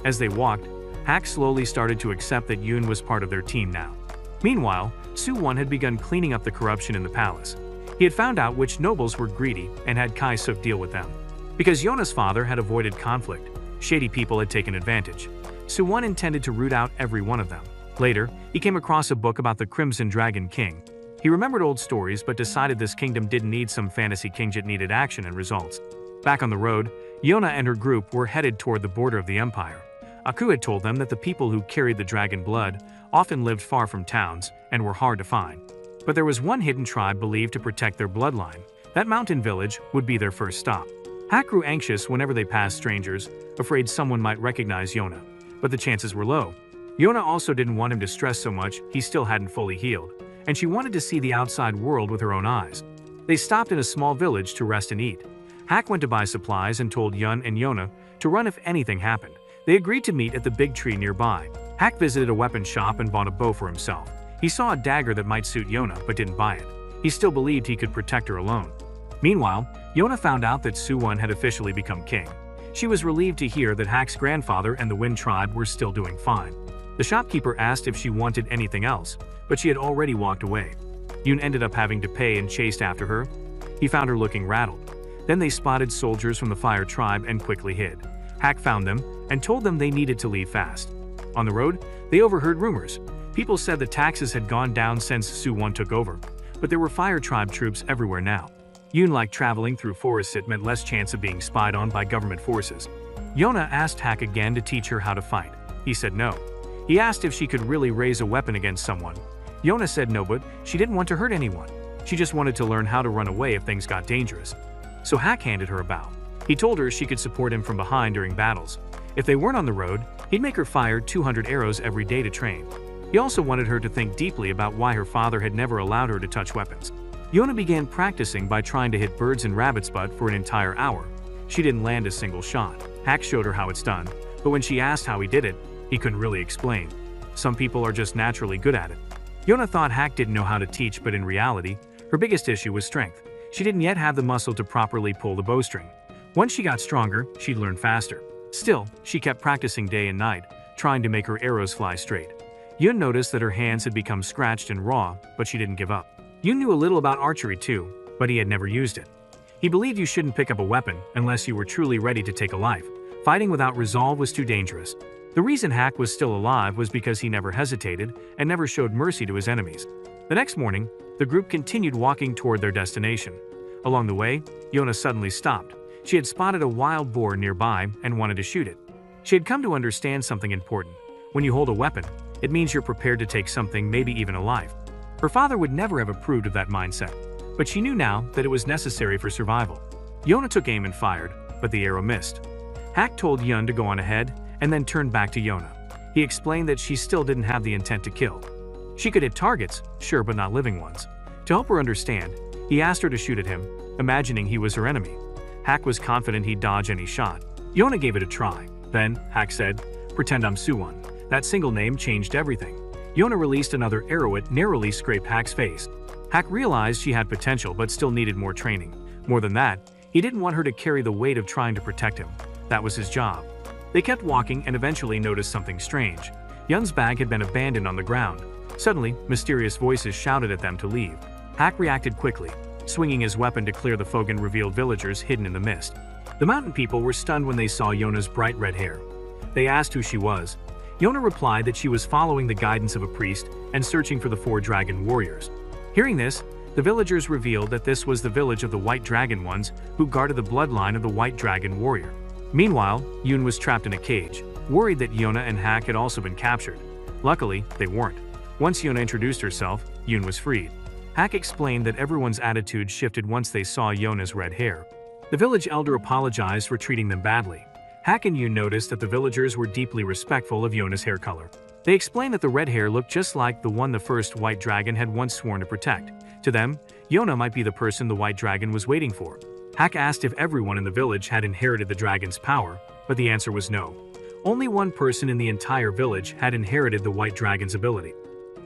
As they walked, Hak slowly started to accept that Yoon was part of their team now. Meanwhile, Soo-won had begun cleaning up the corruption in the palace. He had found out which nobles were greedy and had Kai-suk deal with them. Because Yona's father had avoided conflict, shady people had taken advantage. Soo-won intended to root out every one of them. Later, he came across a book about the Crimson Dragon King. He remembered old stories but decided this kingdom didn't need some fantasy king, it needed action and results. Back on the road, Yona and her group were headed toward the border of the empire. Aku had told them that the people who carried the dragon blood often lived far from towns and were hard to find. But there was one hidden tribe believed to protect their bloodline. That mountain village would be their first stop. Hak grew anxious whenever they passed strangers, afraid someone might recognize Yona. But the chances were low. Yona also didn't want him to stress so much, he still hadn't fully healed, and she wanted to see the outside world with her own eyes. They stopped in a small village to rest and eat. Hak went to buy supplies and told Yoon and Yona to run if anything happened. They agreed to meet at the big tree nearby. Hak visited a weapon shop and bought a bow for himself. He saw a dagger that might suit Yona but didn't buy it. He still believed he could protect her alone. Meanwhile, Yona found out that Soo-won had officially become king. She was relieved to hear that Hak's grandfather and the Wind tribe were still doing fine. The shopkeeper asked if she wanted anything else, but she had already walked away. Yoon ended up having to pay and chased after her. He found her looking rattled. Then they spotted soldiers from the Fire tribe and quickly hid. Hak found them and told them they needed to leave fast. On the road, they overheard rumors. People said the taxes had gone down since Soo-won took over, but there were Fire tribe troops everywhere now. Yoon liked traveling through forests, it meant less chance of being spied on by government forces. Yona asked Hak again to teach her how to fight. He said no. He asked if she could really raise a weapon against someone. Yona said no, but she didn't want to hurt anyone. She just wanted to learn how to run away if things got dangerous. So Hak handed her a bow. He told her she could support him from behind during battles. If they weren't on the road, he'd make her fire 200 arrows every day to train. He also wanted her to think deeply about why her father had never allowed her to touch weapons. Yona began practicing by trying to hit birds and rabbits' butt for an entire hour. She didn't land a single shot. Hak showed her how it's done, but when she asked how he did it, he couldn't really explain. Some people are just naturally good at it. Yona thought Hak didn't know how to teach, but in reality, her biggest issue was strength. She didn't yet have the muscle to properly pull the bowstring. Once she got stronger, she'd learn faster. Still, she kept practicing day and night, trying to make her arrows fly straight. Yoon noticed that her hands had become scratched and raw, but she didn't give up. Yoon knew a little about archery too, but he had never used it. He believed you shouldn't pick up a weapon unless you were truly ready to take a life. Fighting without resolve was too dangerous. The reason Hak was still alive was because he never hesitated and never showed mercy to his enemies. The next morning, the group continued walking toward their destination. Along the way, Yona suddenly stopped. She had spotted a wild boar nearby and wanted to shoot it. She had come to understand something important. When you hold a weapon, it means you're prepared to take something, maybe even a life. Her father would never have approved of that mindset, but she knew now that it was necessary for survival. Yona took aim and fired, but the arrow missed. Hak told Yoon to go on ahead and then turned back to Yona. He explained that she still didn't have the intent to kill. She could hit targets, sure, but not living ones. To help her understand, he asked her to shoot at him, imagining he was her enemy. Hak was confident he'd dodge any shot. Yona gave it a try. Then, Hak said, "Pretend I'm Soo-won." That single name changed everything. Yona released another arrow. It narrowly scraped Hak's face. Hak realized she had potential but still needed more training. More than that, he didn't want her to carry the weight of trying to protect him. That was his job. They kept walking and eventually noticed something strange. Yoon's bag had been abandoned on the ground. Suddenly, mysterious voices shouted at them to leave. Hack reacted quickly, swinging his weapon to clear the fog and revealed villagers hidden in the mist. The mountain people were stunned when they saw Yona's bright red hair. They asked who she was. Yona replied that she was following the guidance of a priest and searching for the 4 dragon warriors. Hearing this, the villagers revealed that this was the village of the White Dragon ones who guarded the bloodline of the White Dragon warrior. Meanwhile, Yoon was trapped in a cage, worried that Yona and Hack had also been captured. Luckily, they weren't. Once Yona introduced herself, Yoon was freed. Hack explained that everyone's attitude shifted once they saw Yona's red hair. The village elder apologized for treating them badly. Hack and Yoon noticed that the villagers were deeply respectful of Yona's hair color. They explained that the red hair looked just like the one the first White Dragon had once sworn to protect. To them, Yona might be the person the White Dragon was waiting for. Hack asked if everyone in the village had inherited the dragon's power, but the answer was no. Only one person in the entire village had inherited the White Dragon's ability.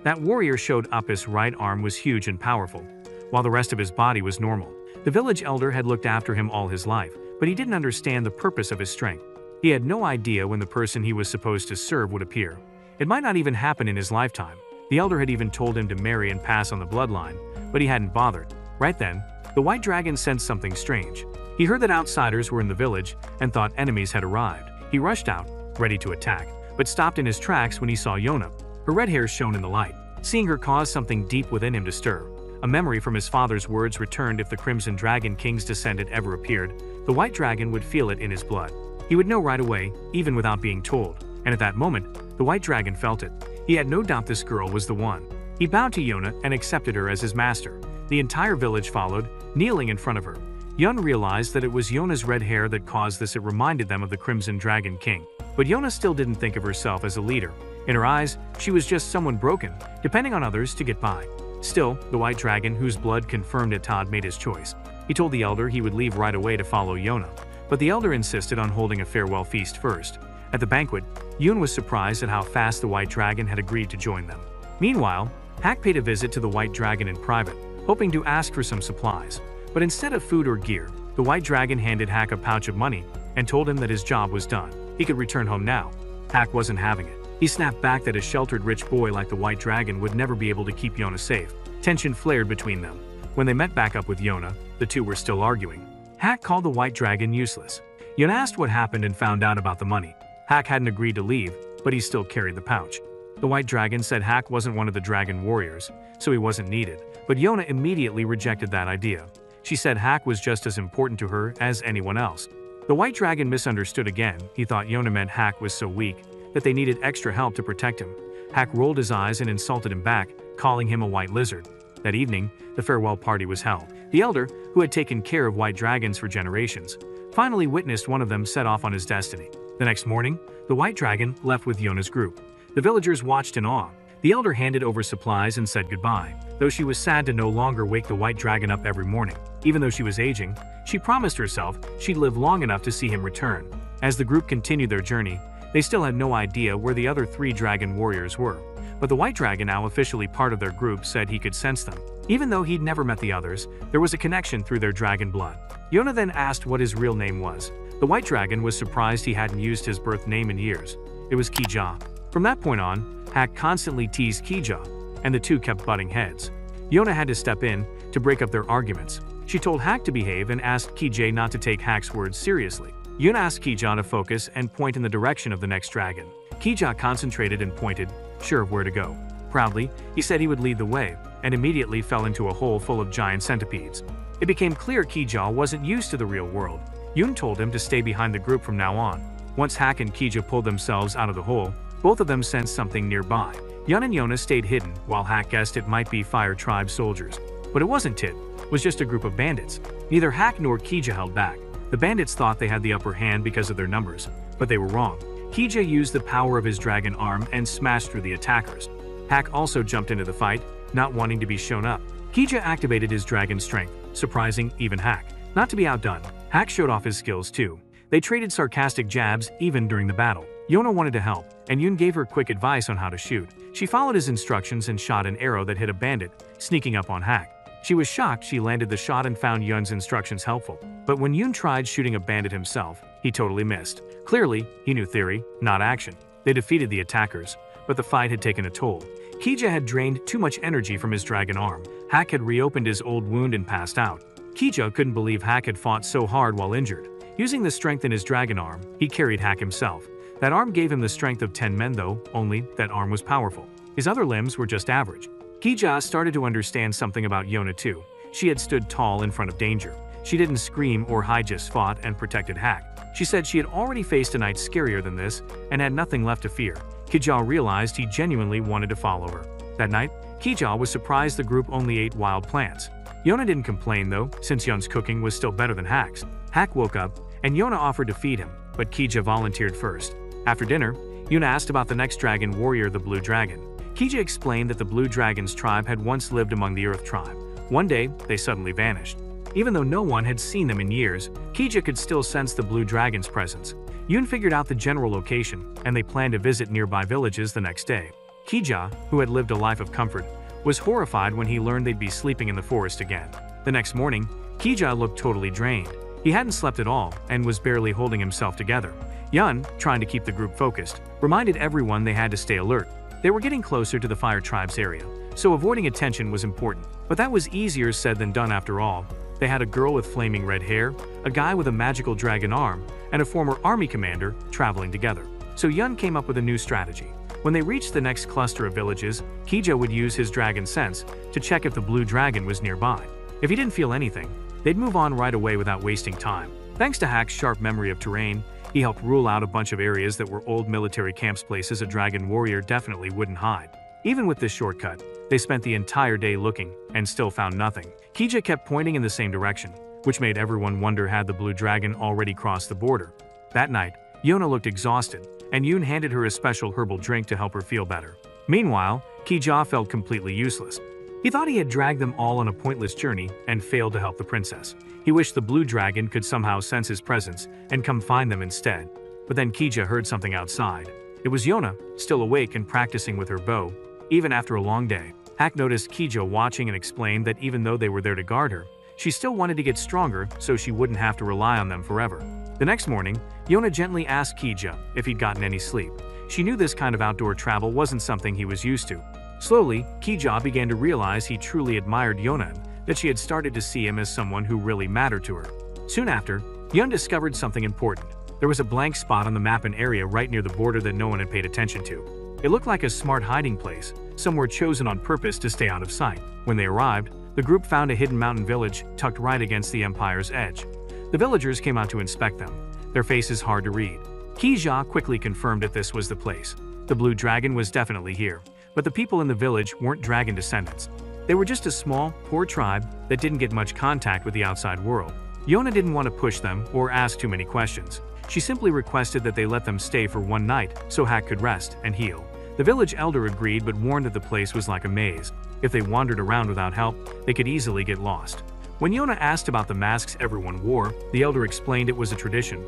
That warrior showed up his right arm was huge and powerful, while the rest of his body was normal. The village elder had looked after him all his life, but he didn't understand the purpose of his strength. He had no idea when the person he was supposed to serve would appear. It might not even happen in his lifetime. The elder had even told him to marry and pass on the bloodline, but he hadn't bothered. Right then, the White Dragon sensed something strange. He heard that outsiders were in the village and thought enemies had arrived. He rushed out, ready to attack, but stopped in his tracks when he saw Yona. Her red hair shone in the light. Seeing her caused something deep within him to stir. A memory from his father's words returned: if the Crimson Dragon King's descendant ever appeared, the White Dragon would feel it in his blood. He would know right away, even without being told. And at that moment, the White Dragon felt it. He had no doubt this girl was the one. He bowed to Yona and accepted her as his master. The entire village followed, kneeling in front of her. Yun realized that it was Yona's red hair that caused this. It reminded them of the Crimson Dragon King. But Yona still didn't think of herself as a leader. In her eyes, she was just someone broken, depending on others to get by. Still, the White Dragon, whose blood confirmed it, Todd made his choice. He told the elder he would leave right away to follow Yona, but the elder insisted on holding a farewell feast first. At the banquet, Yoon was surprised at how fast the White Dragon had agreed to join them. Meanwhile, Hack paid a visit to the White Dragon in private, hoping to ask for some supplies. But instead of food or gear, the White Dragon handed Hack a pouch of money and told him that his job was done. He could return home now. Hack wasn't having it. He snapped back that a sheltered rich boy like the White Dragon would never be able to keep Yona safe. Tension flared between them. When they met back up with Yona, the two were still arguing. Hack called the White Dragon useless. Yona asked what happened and found out about the money. Hack hadn't agreed to leave, but he still carried the pouch. The White Dragon said Hack wasn't one of the dragon warriors, so he wasn't needed. But Yona immediately rejected that idea. She said Hack was just as important to her as anyone else. The White Dragon misunderstood again. He thought Yona meant Hack was so weak that they needed extra help to protect him. Hack rolled his eyes and insulted him back, calling him a white lizard. That evening, the farewell party was held. The elder, who had taken care of white dragons for generations, finally witnessed one of them set off on his destiny. The next morning, the White Dragon left with Yona's group. The villagers watched in awe. The elder handed over supplies and said goodbye, though she was sad to no longer wake the White Dragon up every morning. Even though she was aging, she promised herself she'd live long enough to see him return. As the group continued their journey, they still had no idea where the other 3 dragon warriors were. But the White Dragon, now officially part of their group, said he could sense them. Even though he'd never met the others, there was a connection through their dragon blood. Yona then asked what his real name was. The White Dragon was surprised he hadn't used his birth name in years. It was Kija. From that point on, Hack constantly teased Kija, and the two kept butting heads. Yona had to step in to break up their arguments. She told Hack to behave and asked Kija not to take Hack's words seriously. Yuna asked Kija to focus and point in the direction of the next dragon. Kija concentrated and pointed, sure of where to go. Proudly, he said he would lead the way, and immediately fell into a hole full of giant centipedes. It became clear Kija wasn't used to the real world. Yoon told him to stay behind the group from now on. Once Hack and Kija pulled themselves out of the hole, both of them sensed something nearby. Yun and Yona stayed hidden, while Hack guessed it might be Fire Tribe soldiers. But it wasn't it was just a group of bandits. Neither Hack nor Kija held back. The bandits thought they had the upper hand because of their numbers, but they were wrong. Kija used the power of his dragon arm and smashed through the attackers. Hack also jumped into the fight, not wanting to be shown up. Kija activated his dragon strength, surprising even Hack. Not to be outdone, Hack showed off his skills too. They traded sarcastic jabs even during the battle. Yona wanted to help, and Yoon gave her quick advice on how to shoot. She followed his instructions and shot an arrow that hit a bandit, sneaking up on Hack. She was shocked she landed the shot and found Yoon's instructions helpful. But when Yoon tried shooting a bandit himself, he totally missed. Clearly, he knew theory, not action. They defeated the attackers, but the fight had taken a toll. Kija had drained too much energy from his dragon arm. Hack had reopened his old wound and passed out. Kija couldn't believe Hack had fought so hard while injured. Using the strength in his dragon arm, he carried Hack himself. That arm gave him the strength of 10 men though, only that arm was powerful. His other limbs were just average. Kija started to understand something about Yona too. She had stood tall in front of danger. She didn't scream or hide, just fought and protected Hack. She said she had already faced a night scarier than this and had nothing left to fear. Kija realized he genuinely wanted to follow her. That night, Kija was surprised the group only ate wild plants. Yona didn't complain though, since Yun's cooking was still better than Hack's. Hack woke up, and Yona offered to feed him, but Kija volunteered first. After dinner, Yuna asked about the next dragon warrior, the Blue Dragon. Kija explained that the Blue Dragon's tribe had once lived among the Earth tribe. One day, they suddenly vanished. Even though no one had seen them in years, Kija could still sense the Blue Dragon's presence. Yun figured out the general location, and they planned to visit nearby villages the next day. Kija, who had lived a life of comfort, was horrified when he learned they'd be sleeping in the forest again. The next morning, Kija looked totally drained. He hadn't slept at all and was barely holding himself together. Yun, trying to keep the group focused, reminded everyone they had to stay alert. They were getting closer to the Fire Tribe's area, so avoiding attention was important. But that was easier said than done after all. They had a girl with flaming red hair, a guy with a magical dragon arm, and a former army commander traveling together. So Yun came up with a new strategy. When they reached the next cluster of villages, Kija would use his dragon sense to check if the Blue Dragon was nearby. If he didn't feel anything, they'd move on right away without wasting time. Thanks to Hack's sharp memory of terrain, he helped rule out a bunch of areas that were old military camps, places a dragon warrior definitely wouldn't hide. Even with this shortcut, they spent the entire day looking and still found nothing. Kija kept pointing in the same direction, which made everyone wonder had the Blue Dragon already crossed the border. That night, Yona looked exhausted, and Yun handed her a special herbal drink to help her feel better. Meanwhile, Kija felt completely useless. He thought he had dragged them all on a pointless journey and failed to help the princess. He wished the Blue Dragon could somehow sense his presence and come find them instead. But then Kija heard something outside. It was Yona, still awake and practicing with her bow, even after a long day. Hack noticed Kija watching and explained that even though they were there to guard her, she still wanted to get stronger so she wouldn't have to rely on them forever. The next morning, Yona gently asked Kija if he'd gotten any sleep. She knew this kind of outdoor travel wasn't something he was used to. Slowly, Kija began to realize he truly admired Yona, that she had started to see him as someone who really mattered to her. Soon after, Yun discovered something important. There was a blank spot on the map, an area right near the border that no one had paid attention to. It looked like a smart hiding place, somewhere chosen on purpose to stay out of sight. When they arrived, the group found a hidden mountain village tucked right against the empire's edge. The villagers came out to inspect them, their faces hard to read. Kija quickly confirmed that this was the place. The Blue Dragon was definitely here, but the people in the village weren't dragon descendants. They were just a small, poor tribe that didn't get much contact with the outside world. Yona didn't want to push them or ask too many questions. She simply requested that they let them stay for one night so Hack could rest and heal. The village elder agreed but warned that the place was like a maze. If they wandered around without help, they could easily get lost. When Yona asked about the masks everyone wore, the elder explained it was a tradition.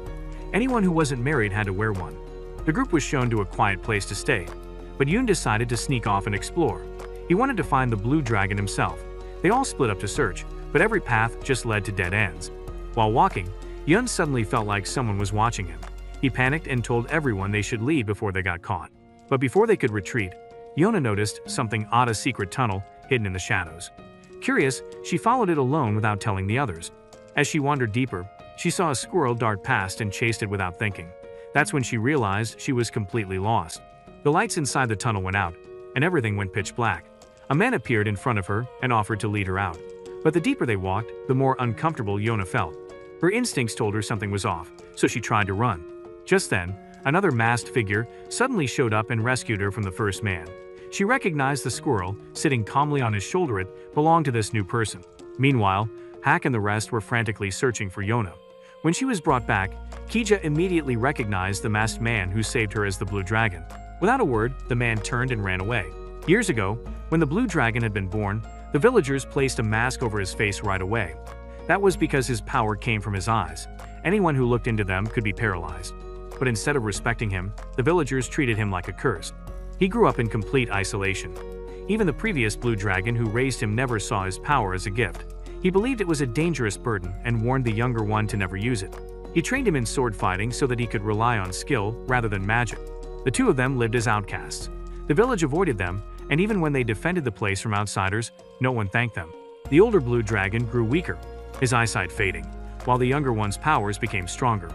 Anyone who wasn't married had to wear one. The group was shown to a quiet place to stay, but Yun decided to sneak off and explore. He wanted to find the Blue Dragon himself. They all split up to search, but every path just led to dead ends. While walking, Yun suddenly felt like someone was watching him. He panicked and told everyone they should leave before they got caught. But before they could retreat, Yona noticed something odd, a secret tunnel hidden in the shadows. Curious, she followed it alone without telling the others. As she wandered deeper, she saw a squirrel dart past and chased it without thinking. That's when she realized she was completely lost. The lights inside the tunnel went out, and everything went pitch black. A man appeared in front of her and offered to lead her out. But the deeper they walked, the more uncomfortable Yona felt. Her instincts told her something was off, so she tried to run. Just then, another masked figure suddenly showed up and rescued her from the first man. She recognized the squirrel, sitting calmly on his shoulder. It belonged to this new person. Meanwhile, Hack and the rest were frantically searching for Yona. When she was brought back, Kija immediately recognized the masked man who saved her as the Blue Dragon. Without a word, the man turned and ran away. Years ago, when the Blue Dragon had been born, the villagers placed a mask over his face right away. That was because his power came from his eyes. Anyone who looked into them could be paralyzed. But instead of respecting him, the villagers treated him like a curse. He grew up in complete isolation. Even the previous Blue Dragon who raised him never saw his power as a gift. He believed it was a dangerous burden and warned the younger one to never use it. He trained him in sword fighting so that he could rely on skill rather than magic. The two of them lived as outcasts. The village avoided them and even when they defended the place from outsiders, no one thanked them. The older blue dragon grew weaker, his eyesight fading, while the younger one's powers became stronger.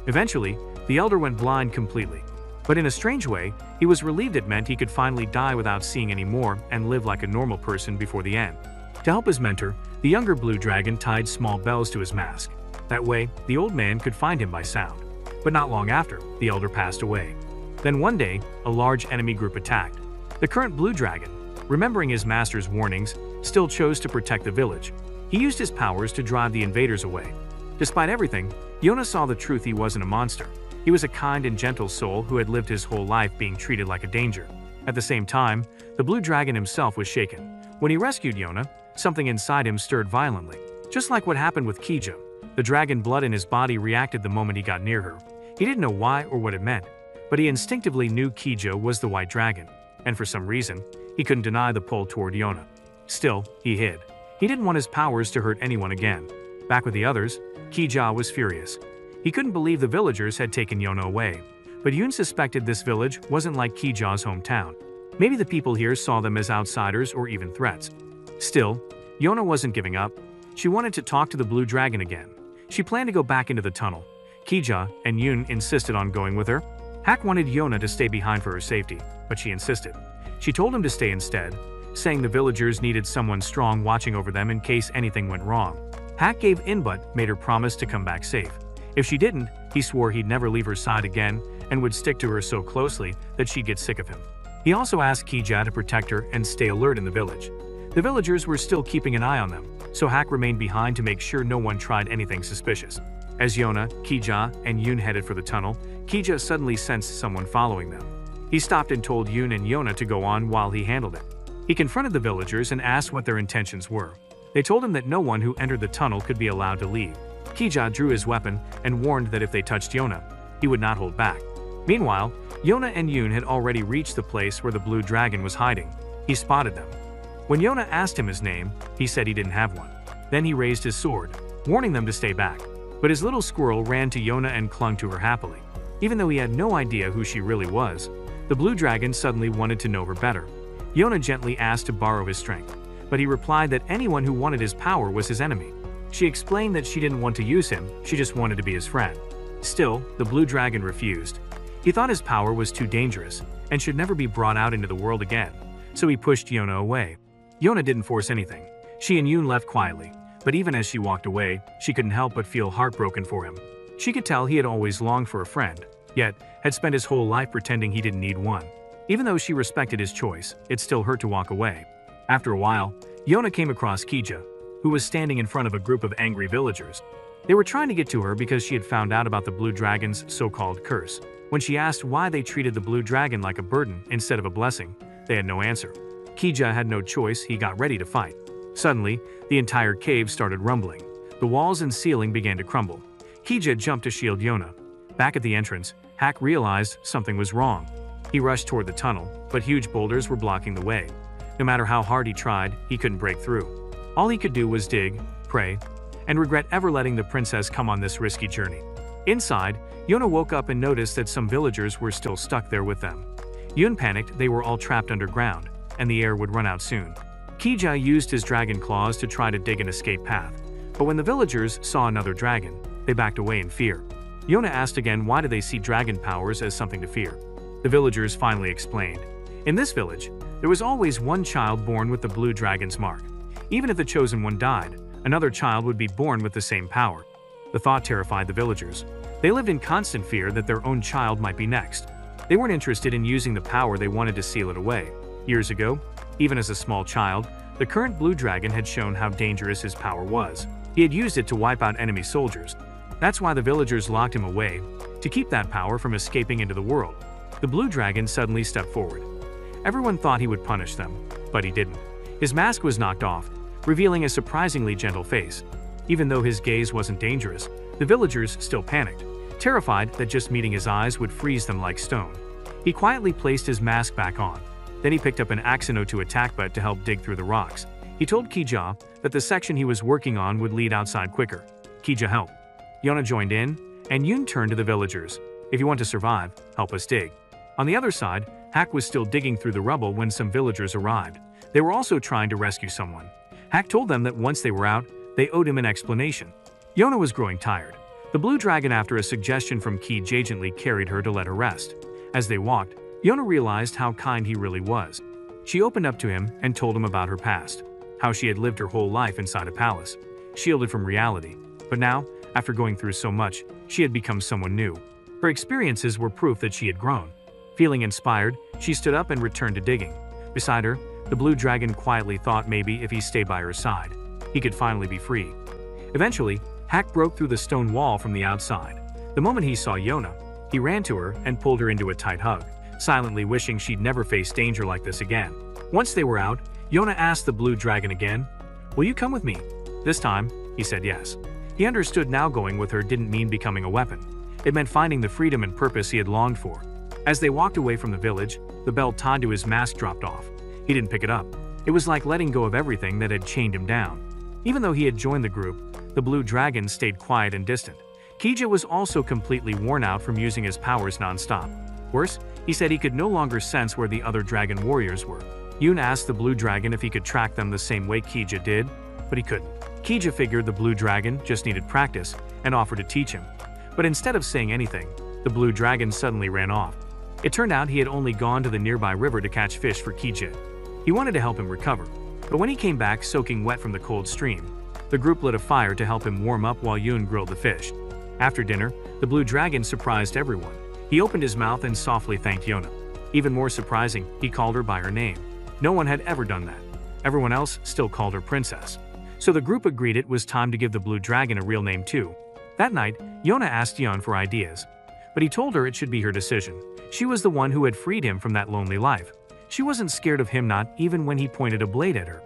Eventually, the elder went blind completely. But in a strange way, he was relieved. It meant he could finally die without seeing anymore and live like a normal person before the end. To help his mentor, the younger blue dragon tied small bells to his mask. That way, the old man could find him by sound. But not long after, the elder passed away. Then one day, a large enemy group attacked. The current blue dragon, remembering his master's warnings, still chose to protect the village. He used his powers to drive the invaders away. Despite everything, Yona saw the truth. He wasn't a monster. He was a kind and gentle soul who had lived his whole life being treated like a danger. At the same time, the blue dragon himself was shaken. When he rescued Yona, something inside him stirred violently. Just like what happened with Kija, the dragon blood in his body reacted the moment he got near her. He didn't know why or what it meant, but he instinctively knew Kija was the white dragon, and for some reason, he couldn't deny the pull toward Yona. Still, he hid. He didn't want his powers to hurt anyone again. Back with the others, Kija was furious. He couldn't believe the villagers had taken Yona away, but Yun suspected this village wasn't like Kija's hometown. Maybe the people here saw them as outsiders or even threats. Still, Yona wasn't giving up. She wanted to talk to the blue dragon again. She planned to go back into the tunnel. Kija and Yun insisted on going with her. Hak wanted Yona to stay behind for her safety, but she insisted. She told him to stay instead, saying the villagers needed someone strong watching over them in case anything went wrong. Hak gave in but made her promise to come back safe. If she didn't, he swore he'd never leave her side again and would stick to her so closely that she'd get sick of him. He also asked Kija to protect her and stay alert in the village. The villagers were still keeping an eye on them, so Hak remained behind to make sure no one tried anything suspicious. As Yona, Kija, and Yun headed for the tunnel, Kija suddenly sensed someone following them. He stopped and told Yun and Yona to go on while he handled it. He confronted the villagers and asked what their intentions were. They told him that no one who entered the tunnel could be allowed to leave. Kija drew his weapon and warned that if they touched Yona, he would not hold back. Meanwhile, Yona and Yun had already reached the place where the blue dragon was hiding. He spotted them. When Yona asked him his name, he said he didn't have one. Then he raised his sword, warning them to stay back. But his little squirrel ran to Yona and clung to her happily. Even though he had no idea who she really was, the blue dragon suddenly wanted to know her better. Yona gently asked to borrow his strength, but he replied that anyone who wanted his power was his enemy. She explained that she didn't want to use him, she just wanted to be his friend. Still, the blue dragon refused. He thought his power was too dangerous and should never be brought out into the world again, so he pushed Yona away. Yona didn't force anything. She and Yun left quietly, but even as she walked away, she couldn't help but feel heartbroken for him. She could tell he had always longed for a friend, yet had spent his whole life pretending he didn't need one. Even though she respected his choice, it still hurt to walk away. After a while, Yona came across Kija, who was standing in front of a group of angry villagers. They were trying to get to her because she had found out about the blue dragon's so-called curse. When she asked why they treated the blue dragon like a burden instead of a blessing, they had no answer. Kija had no choice. He got ready to fight. Suddenly, the entire cave started rumbling. The walls and ceiling began to crumble. Kija jumped to shield Yona. Back at the entrance, Hak realized something was wrong. He rushed toward the tunnel, but huge boulders were blocking the way. No matter how hard he tried, he couldn't break through. All he could do was dig, pray, and regret ever letting the princess come on this risky journey. Inside, Yona woke up and noticed that some villagers were still stuck there with them. Yun panicked. They were all trapped underground, and the air would run out soon. Kija used his dragon claws to try to dig an escape path, but when the villagers saw another dragon, they backed away in fear. Yona asked again why do they see dragon powers as something to fear. The villagers finally explained. In this village, there was always one child born with the blue dragon's mark. Even if the chosen one died, another child would be born with the same power. The thought terrified the villagers. They lived in constant fear that their own child might be next. They weren't interested in using the power, they wanted to seal it away. Years ago, even as a small child, the current blue dragon had shown how dangerous his power was. He had used it to wipe out enemy soldiers. That's why the villagers locked him away, to keep that power from escaping into the world. The blue dragon suddenly stepped forward. Everyone thought he would punish them, but he didn't. His mask was knocked off, revealing a surprisingly gentle face. Even though his gaze wasn't dangerous, the villagers still panicked, terrified that just meeting his eyes would freeze them like stone. He quietly placed his mask back on. Then he picked up an Axino to attack but to help dig through the rocks. He told Kija that the section he was working on would lead outside quicker. Kija helped. Yona joined in, and Yun turned to the villagers. If you want to survive, help us dig. On the other side, Hak was still digging through the rubble when some villagers arrived. They were also trying to rescue someone. Hak told them that once they were out, they owed him an explanation. Yona was growing tired. The blue dragon, after a suggestion from Ki, gently carried her to let her rest. As they walked, Yona realized how kind he really was. She opened up to him and told him about her past, how she had lived her whole life inside a palace, shielded from reality. But now, after going through so much, she had become someone new. Her experiences were proof that she had grown. Feeling inspired, she stood up and returned to digging. Beside her, the blue dragon quietly thought maybe if he stayed by her side, he could finally be free. Eventually, Hak broke through the stone wall from the outside. The moment he saw Yona, he ran to her and pulled her into a tight hug, silently wishing she'd never face danger like this again. Once they were out, Yona asked the blue dragon again, "Will you come with me?" This time, he said yes. He understood now going with her didn't mean becoming a weapon. It meant finding the freedom and purpose he had longed for. As they walked away from the village, the belt tied to his mask dropped off. He didn't pick it up. It was like letting go of everything that had chained him down. Even though he had joined the group, the blue dragon stayed quiet and distant. Kija was also completely worn out from using his powers non-stop. Worse, he said he could no longer sense where the other dragon warriors were. Yoon asked the blue dragon if he could track them the same way Kija did, but he couldn't. Kija figured the blue dragon just needed practice and offered to teach him. But instead of saying anything, the blue dragon suddenly ran off. It turned out he had only gone to the nearby river to catch fish for Kija. He wanted to help him recover, but when he came back soaking wet from the cold stream, the group lit a fire to help him warm up while Yoon grilled the fish. After dinner, the blue dragon surprised everyone. He opened his mouth and softly thanked Yona. Even more surprising, he called her by her name. No one had ever done that. Everyone else still called her princess. So the group agreed it was time to give the blue dragon a real name too. That night, Yona asked Yeon for ideas, but he told her it should be her decision. She was the one who had freed him from that lonely life. She wasn't scared of him, not even when he pointed a blade at her.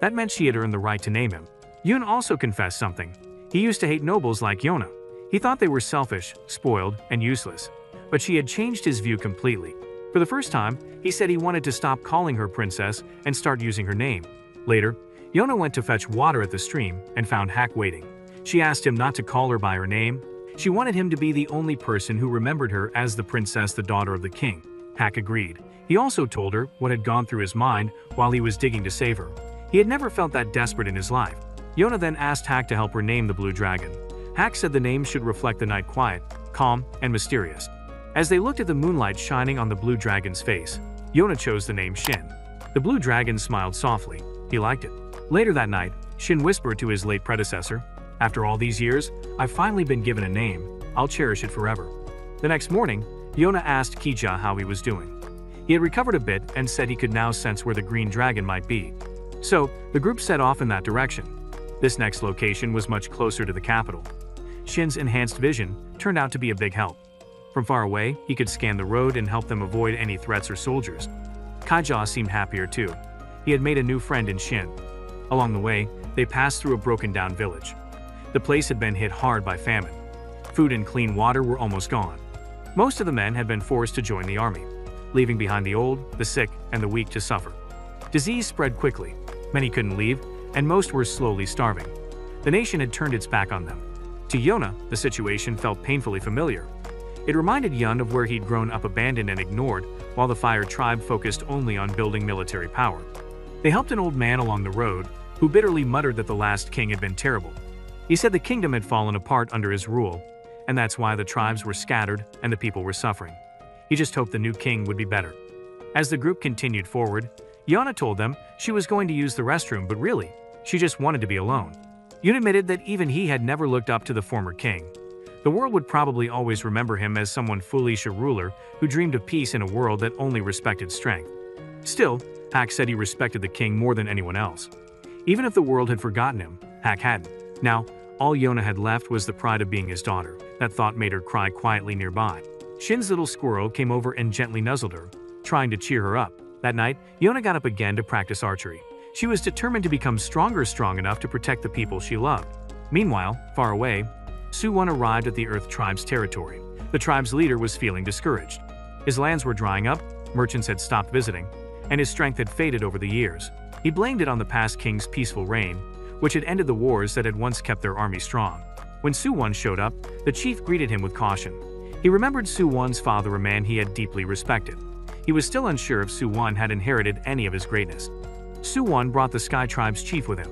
That meant she had earned the right to name him. Yoon also confessed something. He used to hate nobles like Yona. He thought they were selfish, spoiled, and useless. But she had changed his view completely. For the first time, he said he wanted to stop calling her princess and start using her name. Later, Yona went to fetch water at the stream and found Hak waiting. She asked him not to call her by her name. She wanted him to be the only person who remembered her as the princess, the daughter of the king. Hak agreed. He also told her what had gone through his mind while he was digging to save her. He had never felt that desperate in his life. Yona then asked Hak to help her name the blue dragon. Hak said the name should reflect the night quiet, calm, and mysterious. As they looked at the moonlight shining on the blue dragon's face, Yona chose the name Shin. The blue dragon smiled softly. He liked it. Later that night, Shin whispered to his late predecessor, "After all these years, I've finally been given a name. I'll cherish it forever." The next morning, Yona asked Kija how he was doing. He had recovered a bit and said he could now sense where the green dragon might be. So, the group set off in that direction. This next location was much closer to the capital. Shin's enhanced vision turned out to be a big help. From far away, he could scan the road and help them avoid any threats or soldiers. Kaija seemed happier too. He had made a new friend in Shin. Along the way, they passed through a broken-down village. The place had been hit hard by famine. Food and clean water were almost gone. Most of the men had been forced to join the army, leaving behind the old, the sick, and the weak to suffer. Disease spread quickly. Many couldn't leave, and most were slowly starving. The nation had turned its back on them. To Yona, the situation felt painfully familiar. It reminded Yun of where he'd grown up abandoned and ignored, while the Fire Tribe focused only on building military power. They helped an old man along the road, who bitterly muttered that the last king had been terrible. He said the kingdom had fallen apart under his rule, and that's why the tribes were scattered and the people were suffering. He just hoped the new king would be better. As the group continued forward, Yona told them she was going to use the restroom, but really, she just wanted to be alone. Yun admitted that even he had never looked up to the former king. The world would probably always remember him as someone foolish, a ruler who dreamed of peace in a world that only respected strength. Still, Hak said he respected the king more than anyone else. Even if the world had forgotten him, Hak hadn't. Now, all Yona had left was the pride of being his daughter. That thought made her cry quietly nearby. Shin's little squirrel came over and gently nuzzled her, trying to cheer her up. That night, Yona got up again to practice archery. She was determined to become strong enough to protect the people she loved. Meanwhile, far away, Suwon arrived at the Earth Tribe's territory. The tribe's leader was feeling discouraged. His lands were drying up, merchants had stopped visiting, and his strength had faded over the years. He blamed it on the past king's peaceful reign, which had ended the wars that had once kept their army strong. When Suwon showed up, the chief greeted him with caution. He remembered Su-won's father, a man he had deeply respected. He was still unsure if Su-won had inherited any of his greatness. Su-won brought the Sky Tribe's chief with him.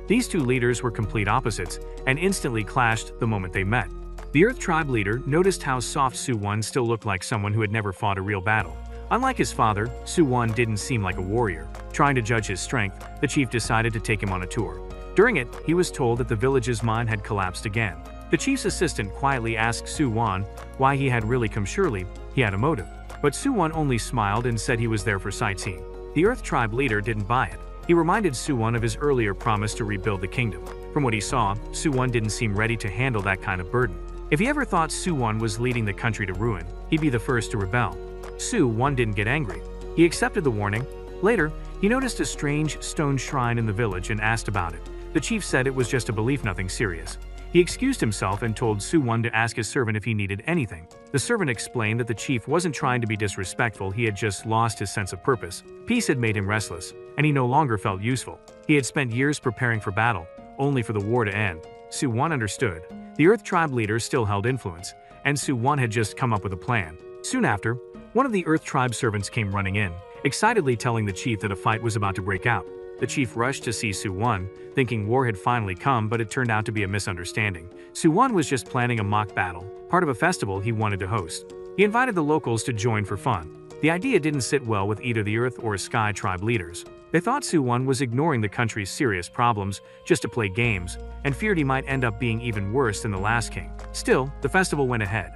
These two leaders were complete opposites and instantly clashed the moment they met. The Earth Tribe leader noticed how soft Su-won still looked like someone who had never fought a real battle. Unlike his father, Su-won didn't seem like a warrior. Trying to judge his strength, the chief decided to take him on a tour. During it, he was told that the village's mine had collapsed again. The chief's assistant quietly asked Su-won why he had really come. Surely, he had a motive. But Su-won only smiled and said he was there for sightseeing. The Earth Tribe leader didn't buy it. He reminded Su-won of his earlier promise to rebuild the kingdom. From what he saw, Su-won didn't seem ready to handle that kind of burden. If he ever thought Su-won was leading the country to ruin, he'd be the first to rebel. Su-won didn't get angry. He accepted the warning. Later, he noticed a strange stone shrine in the village and asked about it. The chief said it was just a belief, nothing serious. He excused himself and told Su-won to ask his servant if he needed anything. The servant explained that the chief wasn't trying to be disrespectful, he had just lost his sense of purpose. Peace had made him restless, and he no longer felt useful. He had spent years preparing for battle, only for the war to end. Su-won understood. The Earth Tribe leader still held influence, and Su-won had just come up with a plan. Soon after, one of the Earth Tribe servants came running in, excitedly telling the chief that a fight was about to break out. The chief rushed to see Su-won, thinking war had finally come, but it turned out to be a misunderstanding. Su-won was just planning a mock battle, part of a festival he wanted to host. He invited the locals to join for fun. The idea didn't sit well with either the Earth or Sky Tribe leaders. They thought Su-won was ignoring the country's serious problems just to play games, and feared he might end up being even worse than the last king. Still, the festival went ahead.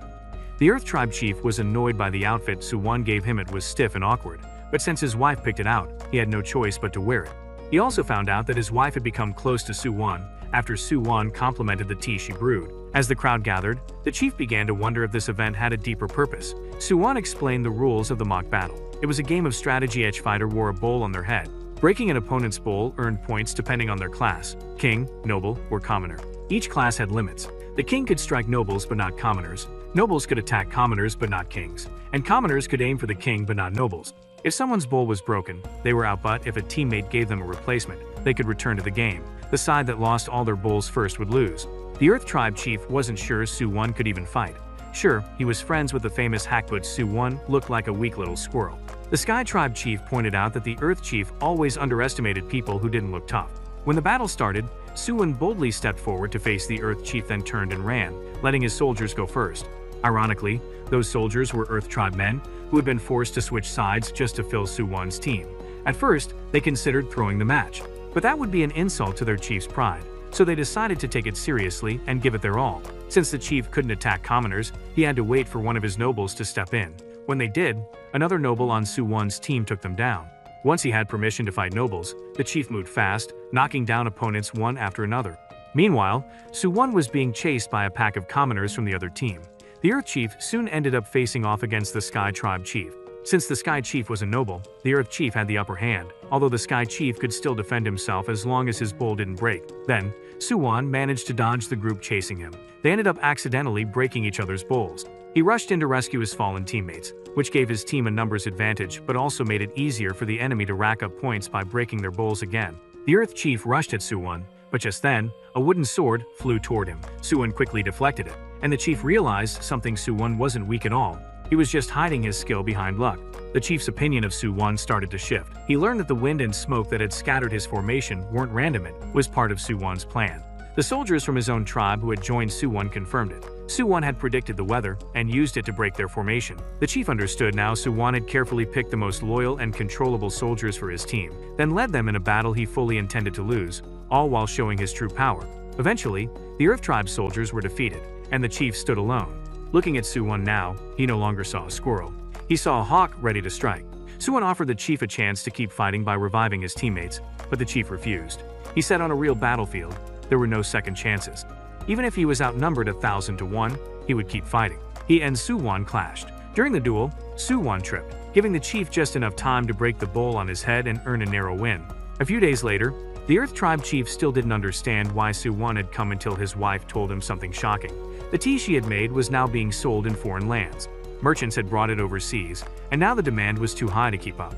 The Earth Tribe chief was annoyed by the outfit Su-won gave him. It was stiff and awkward, but since his wife picked it out, he had no choice but to wear it. He also found out that his wife had become close to Su-won after Su-won complimented the tea she brewed. As the crowd gathered, the chief began to wonder if this event had a deeper purpose. Su-won explained the rules of the mock battle. It was a game of strategy. Each fighter wore a bowl on their head. Breaking an opponent's bowl earned points depending on their class: king, noble, or commoner. Each class had limits. The king could strike nobles but not commoners. Nobles could attack commoners but not kings. And commoners could aim for the king but not nobles. If someone's bowl was broken, they were out, but if a teammate gave them a replacement, they could return to the game. The side that lost all their bowls first would lose. The Earth Tribe chief wasn't sure Su-won could even fight. Sure, he was friends with the famous hack, but Su-won looked like a weak little squirrel. The Sky Tribe chief pointed out that the Earth chief always underestimated people who didn't look tough. When the battle started, Su-won boldly stepped forward to face the Earth chief, then turned and ran, letting his soldiers go first. Ironically, those soldiers were Earth Tribe men who had been forced to switch sides just to fill Su-won's team. At first, they considered throwing the match, but that would be an insult to their chief's pride, so they decided to take it seriously and give it their all. Since the chief couldn't attack commoners, he had to wait for one of his nobles to step in. When they did, another noble on Su-won's team took them down. Once he had permission to fight nobles, the chief moved fast, knocking down opponents one after another. Meanwhile, Su-won was being chased by a pack of commoners from the other team. The Earth Chief soon ended up facing off against the Sky Tribe Chief. Since the Sky Chief was a noble, the Earth Chief had the upper hand, although the Sky Chief could still defend himself as long as his bowl didn't break. Then, Su-won managed to dodge the group chasing him. They ended up accidentally breaking each other's bowls. He rushed in to rescue his fallen teammates, which gave his team a numbers advantage but also made it easier for the enemy to rack up points by breaking their bowls again. The Earth Chief rushed at Su-won, but just then, a wooden sword flew toward him. Su-won quickly deflected it, and the chief realized something: Su-won wasn't weak at all. He was just hiding his skill behind luck. The chief's opinion of Su-won started to shift. He learned that the wind and smoke that had scattered his formation weren't random, it was part of Su-won's plan. The soldiers from his own tribe who had joined Su-won confirmed it. Su-won had predicted the weather and used it to break their formation. The chief understood now. Su-won had carefully picked the most loyal and controllable soldiers for his team, then led them in a battle he fully intended to lose, all while showing his true power. Eventually, the Earth Tribe soldiers were defeated, and the chief stood alone. Looking at Su-won now, he no longer saw a squirrel. He saw a hawk ready to strike. Su-won offered the chief a chance to keep fighting by reviving his teammates, but the chief refused. He said on a real battlefield, there were no second chances. Even if he was outnumbered 1,000 to 1, he would keep fighting. He and Su-won clashed. During the duel, Su-won tripped, giving the chief just enough time to break the bowl on his head and earn a narrow win. A few days later, the Earth Tribe chief still didn't understand why Su-won had come until his wife told him something shocking. The tea she had made was now being sold in foreign lands. Merchants had brought it overseas, and now the demand was too high to keep up.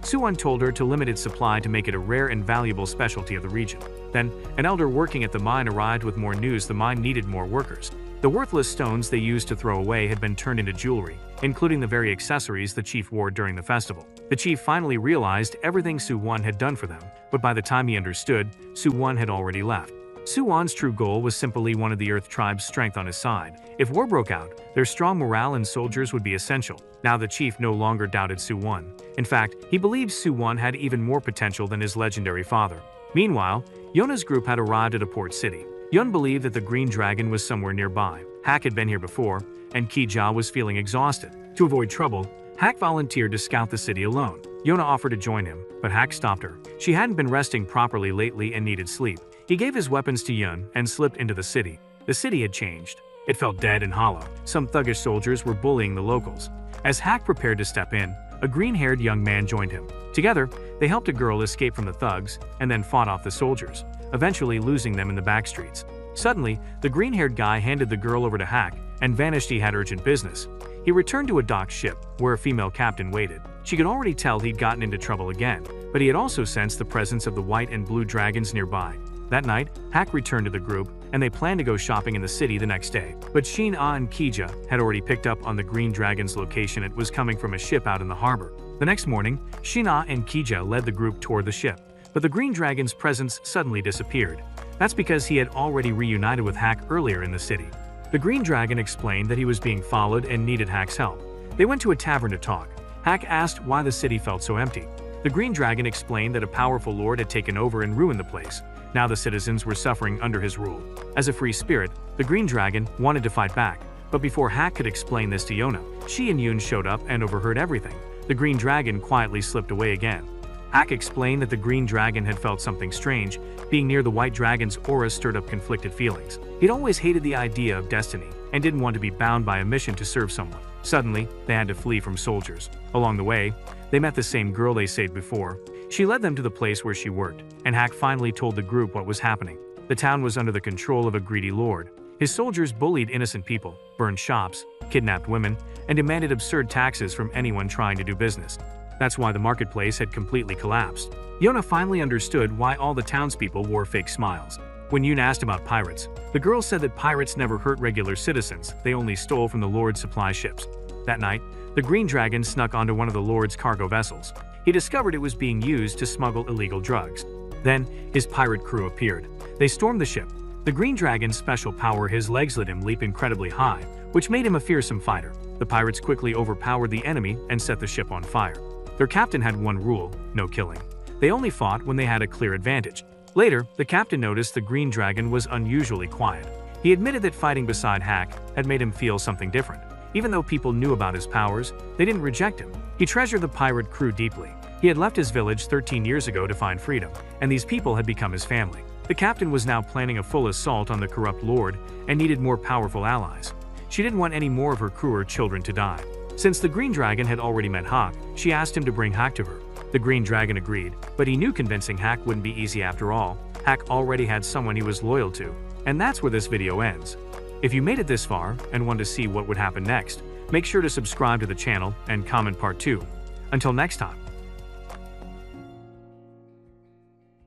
Su-won told her to limit its supply to make it a rare and valuable specialty of the region. Then, an elder working at the mine arrived with more news: the mine needed more workers. The worthless stones they used to throw away had been turned into jewelry, including the very accessories the chief wore during the festival. The chief finally realized everything Su-won had done for them, but by the time he understood, Su-won had already left. Su-won's true goal was simply one of the Earth tribe's strength on his side. If war broke out, their strong morale and soldiers would be essential. Now the chief no longer doubted Su-won. In fact, he believed Su-won had even more potential than his legendary father. Meanwhile, Yona's group had arrived at a port city. Yun believed that the Green Dragon was somewhere nearby. Hak had been here before, and Ki-ja was feeling exhausted. To avoid trouble, Hak volunteered to scout the city alone. Yona offered to join him, but Hak stopped her. She hadn't been resting properly lately and needed sleep. He gave his weapons to Yun and slipped into the city. The city had changed. It felt dead and hollow. Some thuggish soldiers were bullying the locals. As Hak prepared to step in, a green-haired young man joined him. Together, they helped a girl escape from the thugs and then fought off the soldiers, eventually losing them in the back streets. Suddenly, the green-haired guy handed the girl over to Hak and vanished. He had urgent business. He returned to a docked ship, where a female captain waited. She could already tell he'd gotten into trouble again, but he had also sensed the presence of the white and blue dragons nearby. That night, Hak returned to the group, and they planned to go shopping in the city the next day. But Shin-ah and Ki-ja had already picked up on the Green Dragon's location. It was coming from a ship out in the harbor. The next morning, Shin-ah and Ki-ja led the group toward the ship, but the Green Dragon's presence suddenly disappeared. That's because he had already reunited with Hak earlier in the city. The Green Dragon explained that he was being followed and needed Hak's help. They went to a tavern to talk. Hak asked why the city felt so empty. The Green Dragon explained that a powerful lord had taken over and ruined the place. Now the citizens were suffering under his rule. As a free spirit, the Green Dragon wanted to fight back. But before Hak could explain this to Yona, she and Yun showed up and overheard everything. The Green Dragon quietly slipped away again. Hak explained that the Green Dragon had felt something strange. Being near the White Dragon's aura stirred up conflicted feelings. He'd always hated the idea of destiny and didn't want to be bound by a mission to serve someone. Suddenly, they had to flee from soldiers. Along the way, they met the same girl they saved before. She led them to the place where she worked, and Hak finally told the group what was happening. The town was under the control of a greedy lord. His soldiers bullied innocent people, burned shops, kidnapped women, and demanded absurd taxes from anyone trying to do business. That's why the marketplace had completely collapsed. Yona finally understood why all the townspeople wore fake smiles. When Yun asked about pirates, the girl said that pirates never hurt regular citizens, they only stole from the lord's supply ships. That night, the Green Dragon snuck onto one of the lord's cargo vessels. He discovered it was being used to smuggle illegal drugs. Then, his pirate crew appeared. They stormed the ship. The Green Dragon's special power, his legs let him leap incredibly high, which made him a fearsome fighter. The pirates quickly overpowered the enemy and set the ship on fire. Their captain had one rule: no killing. They only fought when they had a clear advantage. Later, the captain noticed the Green Dragon was unusually quiet. He admitted that fighting beside Hak had made him feel something different. Even though people knew about his powers, they didn't reject him. He treasured the pirate crew deeply. He had left his village 13 years ago to find freedom, and these people had become his family. The captain was now planning a full assault on the corrupt lord and needed more powerful allies. She didn't want any more of her crew or children to die. Since the Green Dragon had already met Hak, she asked him to bring Hak to her. The Green Dragon agreed, but he knew convincing Hak wouldn't be easy after all. Hak already had someone he was loyal to. And that's where this video ends. If you made it this far and want to see what would happen next, make sure to subscribe to the channel and comment part 2. Until next time.